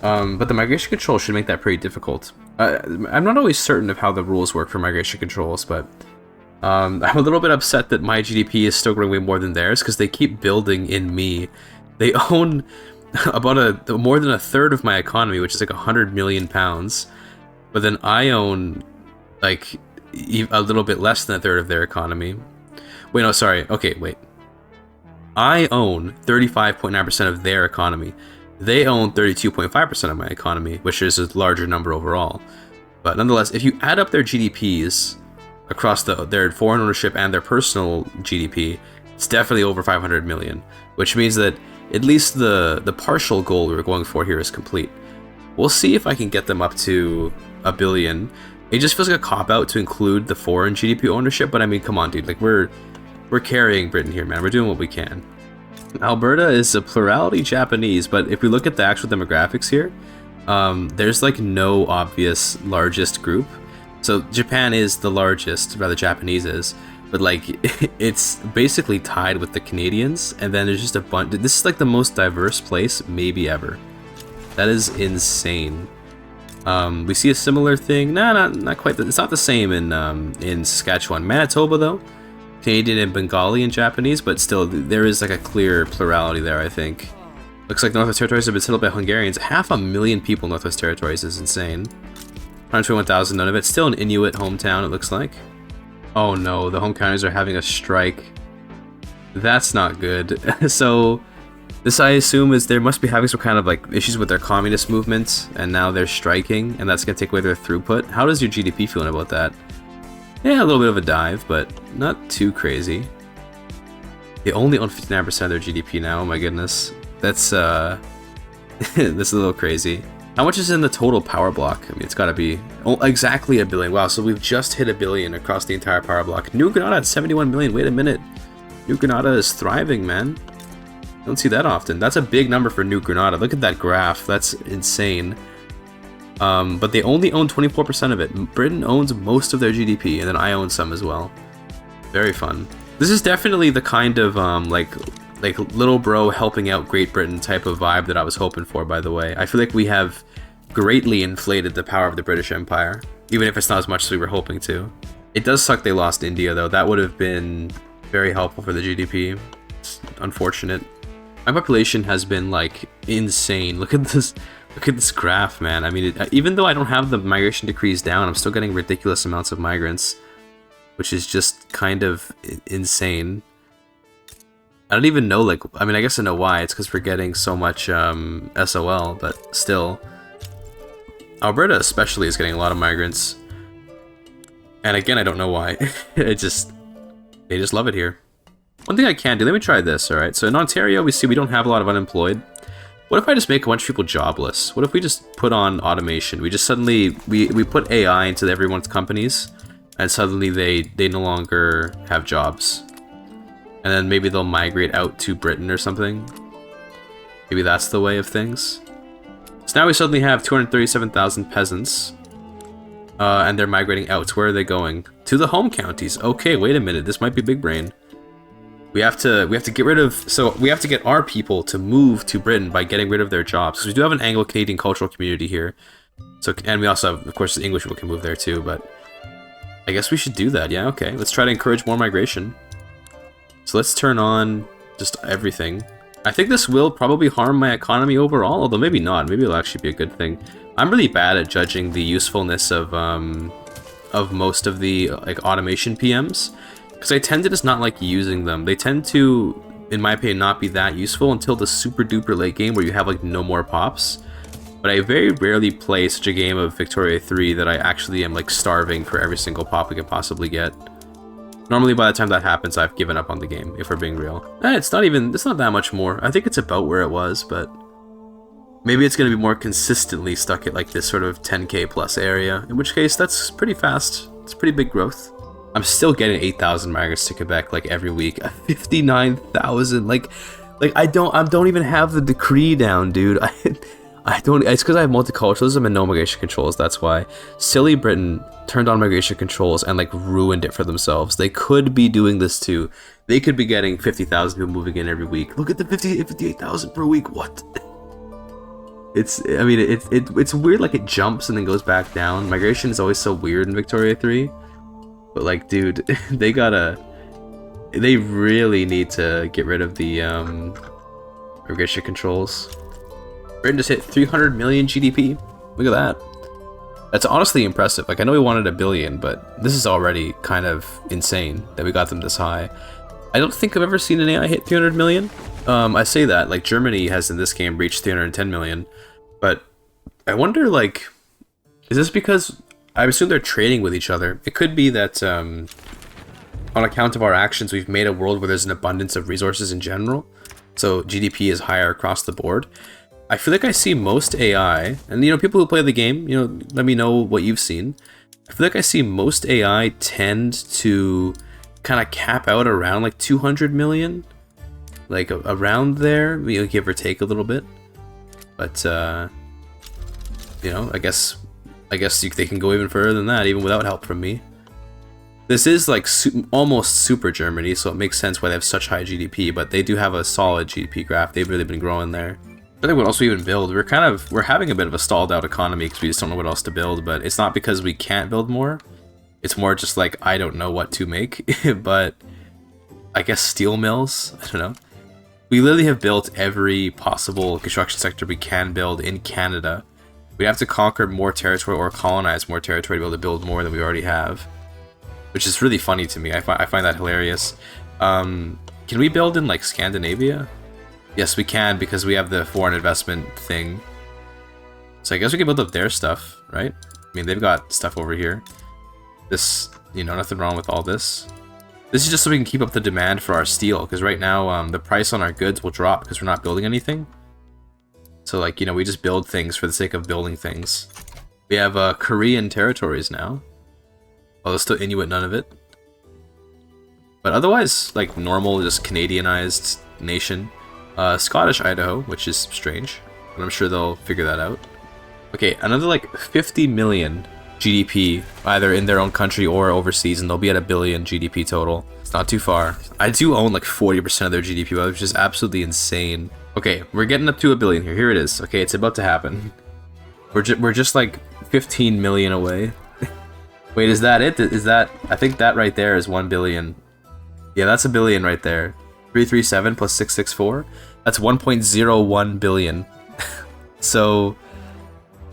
But the migration control should make that pretty difficult. I'm not always certain of how the rules work for migration controls, but I'm a little bit upset that my GDP is still growing way more than theirs, because they keep building in me. They own about more than a third of my economy, which is like 100 million pounds. But then I own like a little bit less than a third of their economy. Wait, no, sorry. Okay, wait. I own 35.9% of their economy. They own 32.5% of my economy, which is a larger number overall. But nonetheless, if you add up their GDPs across their foreign ownership and their personal GDP, it's definitely over 500 million, which means that at least the partial goal we were going for here is complete. We'll see if I can get them up to a billion. It just feels like a cop-out to include the foreign GDP ownership, but I mean, come on, dude. Like, we're carrying Britain here, man. We're doing what we can. Alberta is a plurality Japanese, but if we look at the actual demographics here, there's like no obvious largest group. So Japan is the largest, rather Japanese is, but like it's basically tied with the Canadians, and then there's just a bunch. This is like the most diverse place maybe ever. That is insane. We see a similar thing. Nah, not quite. It's not the same in Saskatchewan. Manitoba though, Canadian and Bengali and Japanese, but still there is like a clear plurality there, I think. Looks like Northwest Territories have been settled by Hungarians. 500,000 people in Northwest Territories is insane. 121,000, none of it. Still an Inuit hometown, it looks like. Oh no, the home counties are having a strike. That's not good. So this, I assume, is they must be having some kind of like issues with their communist movement, and now they're striking, and that's gonna take away their throughput. How does your GDP feeling about that? Yeah, a little bit of a dive, but not too crazy. They only own 59% of their GDP now. Oh my goodness, that's that's a little crazy. How much is in the total power block? I mean, it's got to be exactly a billion. Wow, so we've just hit a billion across the entire power block. New Granada at 71 million. Wait a minute, New Granada is thriving, man. Don't see that often. That's a big number for New Granada. Look at that graph. That's insane. But they only own 24% of it. Britain owns most of their GDP, and then I own some as well. Very fun. This is definitely the kind of like little bro helping out Great Britain type of vibe that I was hoping for, by the way. I feel like we have greatly inflated the power of the British Empire, even if it's not as much as we were hoping to. It does suck they lost India, though. That would have been very helpful for the GDP. It's unfortunate. My population has been like insane. Look at this graph, man. I mean, even though I don't have the migration decrees down, I'm still getting ridiculous amounts of migrants, which is just kind of insane. I don't even know, like, I mean, I guess I know why. It's because we're getting so much SOL, but still. Alberta especially is getting a lot of migrants. And again, I don't know why. They just love it here. One thing I can do, let me try this, alright? So in Ontario, we see we don't have a lot of unemployed. What if I just make a bunch of people jobless? What if we just put on automation? We just suddenly, we put AI into everyone's companies, and suddenly they no longer have jobs. And then maybe they'll migrate out to Britain or something. Maybe that's the way of things. So now we suddenly have 237,000 peasants. And they're migrating out. Where are they going? To the home counties. Okay, wait a minute. This might be big brain. We have to get rid of... So we have to get our people to move to Britain by getting rid of their jobs. Because we do have an Anglo-Canadian cultural community here. So, and we also have, of course, the English people can move there too. But I guess we should do that. Yeah, okay. Let's try to encourage more migration. So let's turn on just everything. I think this will probably harm my economy overall, although maybe not. Maybe it'll actually be a good thing. I'm really bad at judging the usefulness of most of the like automation PMs, because I tend to just not like using them. They tend to, in my opinion, not be that useful until the super duper late game where you have like no more pops. But I very rarely play such a game of Victoria 3 that I actually am like starving for every single pop we can possibly get. Normally by the time that happens, I've given up on the game, if we're being real. It's not that much more. I think it's about where it was, but maybe it's going to be more consistently stuck at like this sort of 10k plus area, in which case that's pretty fast. It's pretty big growth. I'm still getting 8,000 migrants to Quebec like every week. 59,000. Like I don't even have the decree down, dude. I don't. It's because I have multiculturalism and no migration controls. That's why. Silly Britain turned on migration controls and like ruined it for themselves. They could be doing this too. They could be getting 50,000 people moving in every week. Look at the 58,000 per week. What? It's weird. Like it jumps and then goes back down. Migration is always so weird in Victoria 3. But like, dude, they really need to get rid of the migration controls. Britain just hit 300 million GDP. Look at that. That's honestly impressive. Like, I know we wanted a billion, but this is already kind of insane that we got them this high. I don't think I've ever seen an AI hit 300 million. I say that, like, Germany has in this game reached 310 million. But I wonder, like, is this because I assume they're trading with each other? It could be that on account of our actions, we've made a world where there's an abundance of resources in general. So GDP is higher across the board. I feel like I see most AI, and you know, people who play the game, you know, let me know what you've seen. I feel like I see most AI tend to kind of cap out around like 200 million, like around there, you know, give or take a little bit. But you know, I guess they can go even further than that, even without help from me. This is like almost super Germany, so it makes sense why they have such high GDP. But they do have a solid GDP graph. They've really been growing there. I think what else we even build? We're having a bit of a stalled out economy because we just don't know what else to build. But it's not because we can't build more. It's more just like I don't know what to make. But I guess steel mills. I don't know. We literally have built every possible construction sector we can build in Canada. We have to conquer more territory or colonize more territory to be able to build more than we already have, which is really funny to me. I find that hilarious. Can we build in like Scandinavia? Yes, we can, because we have the foreign investment thing. So I guess we can build up their stuff, right? I mean, they've got stuff over here. This, you know, nothing wrong with all this. This is just so we can keep up the demand for our steel, because right now the price on our goods will drop because we're not building anything. So like, you know, we just build things for the sake of building things. We have Korean territories now. Although still Inuit none of it. But otherwise, like normal, just Canadianized nation. Scottish Idaho, which is strange, but I'm sure they'll figure that out. Okay, another like 50 million GDP, either in their own country or overseas, and they'll be at 1 billion GDP total. It's not too far. I do own like 40% of their GDP, which is absolutely insane. Okay, we're getting up to 1 billion here. Here it is. Okay, it's about to happen. We're just like 15 million away. Wait, is that it? Is that... I think that right there is 1 billion. Yeah, that's 1 billion right there. 337 plus 664. That's 1.01 billion. So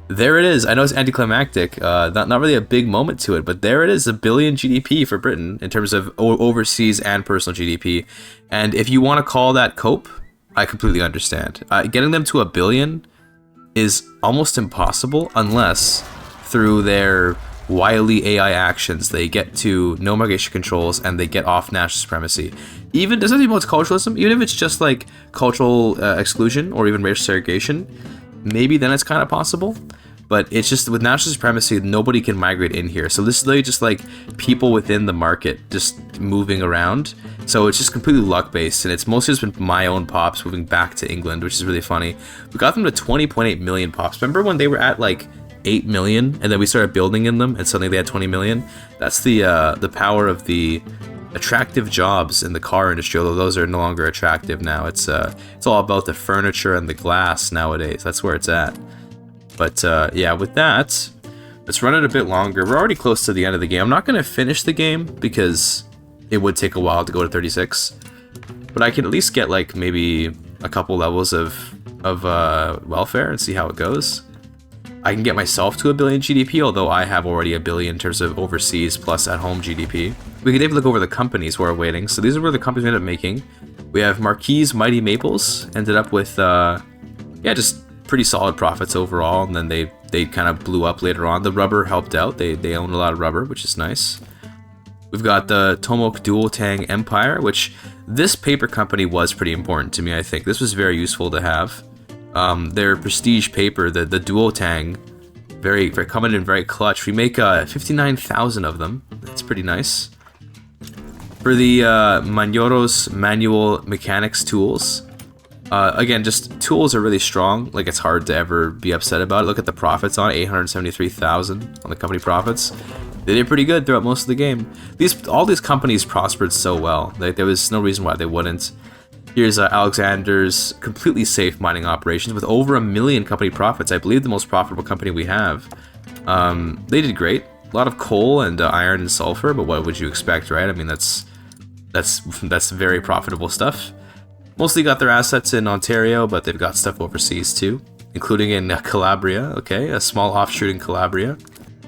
there it is. I know it's anticlimactic. Not really a big moment to it, but there it is. 1 billion GDP for Britain in terms of overseas and personal GDP. And if you want to call that cope, I completely understand. Getting them to 1 billion is almost impossible unless through their wily AI actions they get to no migration controls and they get off national supremacy. Even doesn't even multiculturalism, even if it's just like cultural exclusion or even racial segregation, maybe then it's kind of possible. But it's just with national supremacy, nobody can migrate in here. So this is literally just like people within the market just moving around. So it's just completely luck based, and it's mostly just been my own pops moving back to England, which is really funny. We got them to 20.8 million pops. Remember when they were at like 8 million and then we started building in them and suddenly they had 20 million? That's the power of the attractive jobs in the car industry, although those are no longer attractive now. It's all about the furniture and the glass nowadays. That's where it's at. But yeah, with that, let's run it a bit longer. We're already close to the end of the game. I'm not going to finish the game because it would take a while to go to 36, but I can at least get like maybe a couple levels of welfare and see how it goes. I can get myself to 1 billion GDP, although I have already 1 billion in terms of overseas plus at home GDP. We can take a look over the companies who are waiting. So these are where the companies we ended up making. We have Marquis Mighty Maples, ended up with yeah, just pretty solid profits overall, and then they kind of blew up later on. The rubber helped out. They own a lot of rubber, which is nice. We've got the Tomok Duotang Empire, which this paper company was pretty important to me, I think. This was very useful to have. Their prestige paper, the Duotang, very coming in very clutch. We make 59,000 of them. That's pretty nice. For the Manyoros manual mechanics tools, again, just tools are really strong. Like, it's hard to ever be upset about it. Look at the profits on it, 873,000 on the company profits. They did pretty good throughout most of the game. All these companies prospered so well. Like, there was no reason why they wouldn't. Here's Alexander's completely safe mining operations with over 1 million company profits. I believe the most profitable company we have. They did great. A lot of coal and iron and sulfur, but what would you expect, right? I mean, that's very profitable stuff. Mostly got their assets in Ontario, but they've got stuff overseas too, including in Calabria. Okay, a small offshoot in Calabria.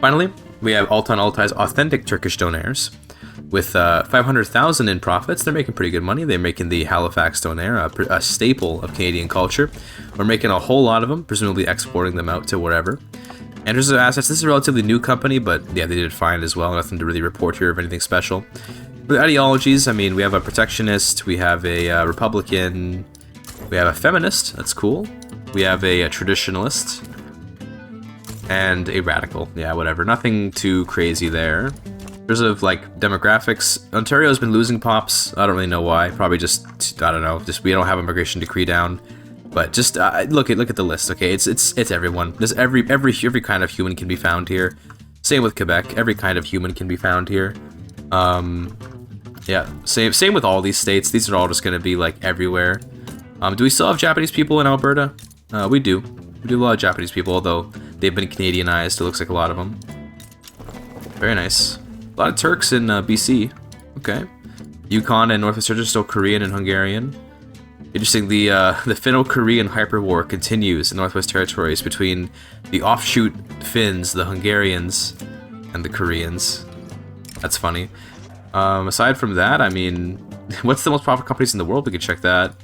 Finally, we have Altan Altay's authentic Turkish donaires. With 500,000 in profits, they're making pretty good money. They're making the Halifax donaire, a staple of Canadian culture. We're making a whole lot of them, presumably exporting them out to wherever. And there's assets. This is a relatively new company, but yeah, they did fine as well. Nothing to really report here of anything special. For the ideologies, I mean, we have a protectionist, we have a Republican, we have a feminist. That's cool. We have a traditionalist, and a radical. Yeah, whatever. Nothing too crazy there. In terms of, like, demographics, Ontario's been losing pops. I don't really know why. Probably just, I don't know, just we don't have immigration decree down. But just look at the list, okay? It's everyone. There's every kind of human can be found here. Same with Quebec. Every kind of human can be found here. Yeah, same with all these states. These are all just gonna be like everywhere. Do we still have Japanese people in Alberta? We do. We do a lot of Japanese people, although they've been Canadianized. It looks like a lot of them. Very nice. A lot of Turks in BC. Okay. Yukon and Northwest are still Korean and Hungarian. Interesting, the Finno-Korean hyperwar continues in Northwest Territories between the offshoot Finns, the Hungarians, and the Koreans. That's funny. Aside from that, I mean, what's the most profitable companies in the world? We could check that.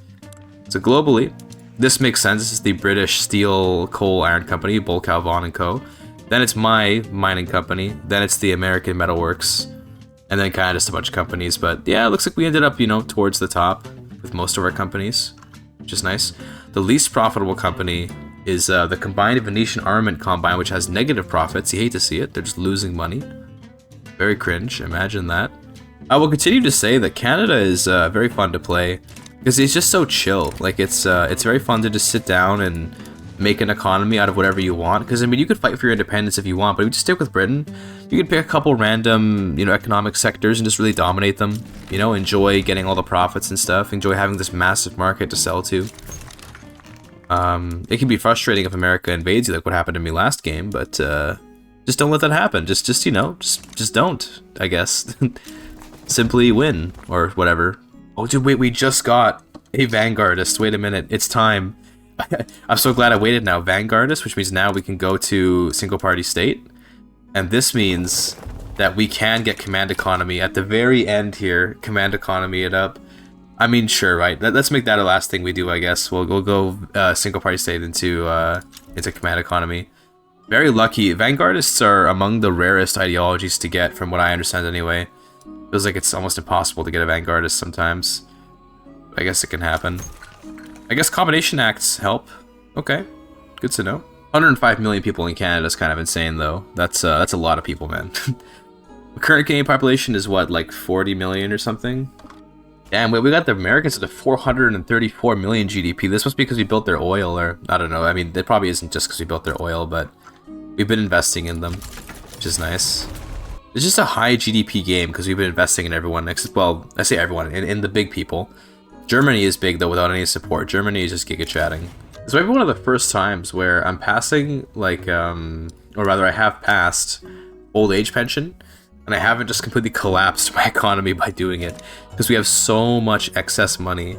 So globally, this makes sense. This is the British Steel, Coal, Iron Company, Bolkow, Vaughan & Co. Then it's my mining company. Then it's the American Metalworks. And then kind of just a bunch of companies. But yeah, it looks like we ended up, you know, towards the top with most of our companies, which is nice. The least profitable company is the Combined Venetian Armament Combine, which has negative profits. You hate to see it. They're just losing money. Very cringe. Imagine that. I will continue to say that Canada is very fun to play because it's just so chill. Like, it's very fun to just sit down and make an economy out of whatever you want. Because I mean, you could fight for your independence if you want, but if you just stick with Britain, you could pick a couple random, you know, economic sectors and just really dominate them. You know, enjoy getting all the profits and stuff. Enjoy having this massive market to sell to. It can be frustrating if America invades you, like what happened to me last game, but just don't let that happen. Just you know, just don't. I guess. Simply win, or whatever. Oh, dude, wait, we just got a Vanguardist. Wait a minute, it's time. I'm so glad I waited now. Vanguardist, which means now we can go to single-party state. And this means that we can get command economy at the very end here. Command economy it up. I mean, sure, right? Let's make that a last thing we do, I guess. We'll go single-party state into command economy. Very lucky. Vanguardists are among the rarest ideologies to get, from what I understand anyway. Feels like it's almost impossible to get a Vanguardist sometimes. I guess it can happen. I guess combination acts help. Okay, good to know. 105 million people in Canada is kind of insane, though. That's a lot of people, man. The current Canadian population is what, like 40 million or something? Damn, wait, we got the Americans at 434 million GDP. This must be because we built their oil, or I don't know. I mean, it probably isn't just because we built their oil, but we've been investing in them, which is nice. It's just a high GDP game because we've been investing in everyone. Well, I say everyone, in the big people. Germany is big, though, without any support. Germany is just giga chatting. This might be one of the first times where I'm passing, like, or rather, I have passed old age pension, and I haven't just completely collapsed my economy by doing it, because we have so much excess money.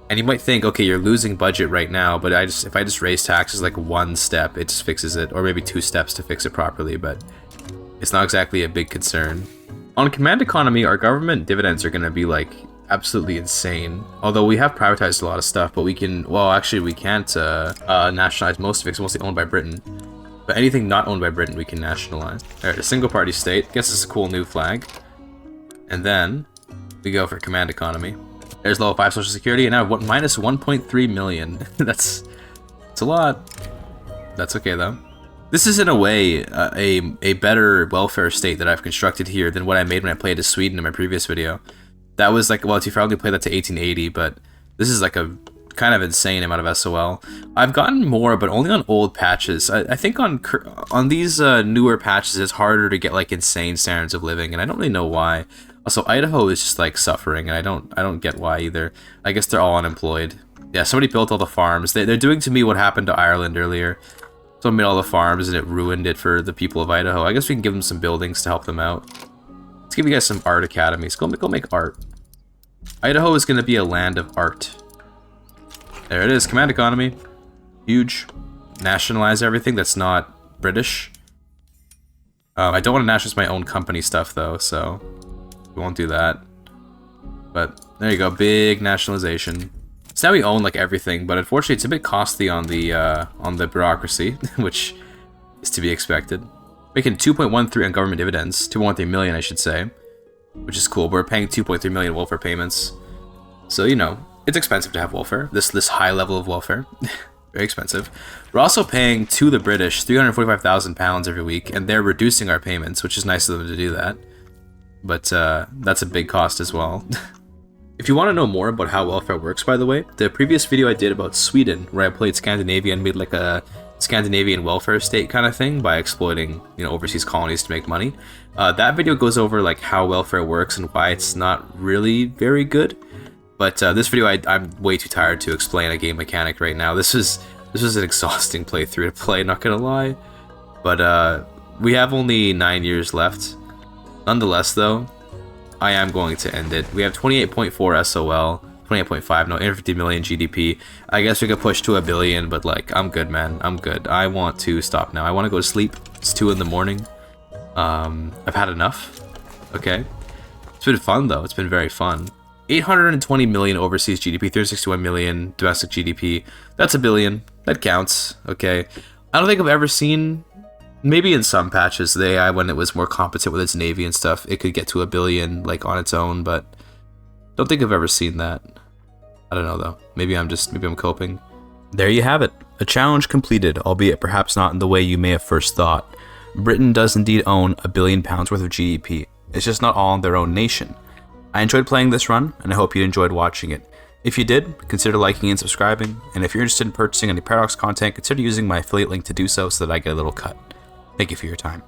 And you might think, okay, you're losing budget right now, but if I just raise taxes like one step, it just fixes it, or maybe 2 steps to fix it properly, but it's not exactly a big concern. On command economy, our government dividends are going to be, like, absolutely insane. Although we have privatized a lot of stuff, but we can, well, actually we can't nationalize most of it. It's mostly owned by Britain. But anything not owned by Britain, we can nationalize. Alright, a single party state. Guess it's a cool new flag. And then we go for command economy. There's level 5 social security, and now minus 1.3 million. That's a lot. That's okay though. This is in a way a better welfare state that I've constructed here than what I made when I played as Sweden in my previous video. That was like, well, if you only played that to 1880, but this is like a kind of insane amount of SOL. I've gotten more, but only on old patches. I think on these newer patches, it's harder to get like insane standards of living, and I don't really know why. Also, Idaho is just like suffering, and I don't get why either. I guess they're all unemployed. Yeah, somebody built all the farms. They're doing to me what happened to Ireland earlier. Someone made all the farms and it ruined it for the people of Idaho. I guess we can give them some buildings to help them out. Let's give you guys some art academies. Go make art. Idaho is going to be a land of art. There it is. Command economy. Huge. Nationalize everything that's not British. I don't want to nationalize my own company stuff though, so we won't do that. But there you go. Big nationalization. So now we own like everything, but unfortunately it's a bit costly on the bureaucracy, which is to be expected. Making 2.13 on government dividends, 2.13 million I should say, which is cool. We're paying 2.3 million welfare payments, so you know it's expensive to have welfare. This high level of welfare, very expensive. We're also paying to the British £345,000 every week, and they're reducing our payments, which is nice of them to do that. But that's a big cost as well. If you want to know more about how welfare works, by the way, the previous video I did about Sweden, where I played Scandinavia and made like a Scandinavian welfare state kind of thing by exploiting, you know, overseas colonies to make money. That video goes over like how welfare works and why it's not really very good. But this video, I'm way too tired to explain a game mechanic right now. This was an exhausting playthrough to play, not gonna lie. But we have only 9 years left. Nonetheless, though, I am going to end it. We have 28.4 SOL, 28.5, no, 850 million GDP. I guess we could push to a billion, but like, I'm good, man. I'm good. I want to stop now. I want to go to sleep. It's 2 in the morning. I've had enough. Okay. It's been fun, though. It's been very fun. 820 million overseas GDP, 361 million domestic GDP. That's a billion. That counts. Okay. I don't think I've ever seen... Maybe in some patches, when it was more competent with its navy and stuff, it could get to a billion, like, on its own, but don't think I've ever seen that. I don't know, though. Maybe I'm coping. There you have it. A challenge completed, albeit perhaps not in the way you may have first thought. Britain does indeed own £1 billion worth of GDP. It's just not all in their own nation. I enjoyed playing this run, and I hope you enjoyed watching it. If you did, consider liking and subscribing, and if you're interested in purchasing any Paradox content, consider using my affiliate link to do so that I get a little cut. Thank you for your time.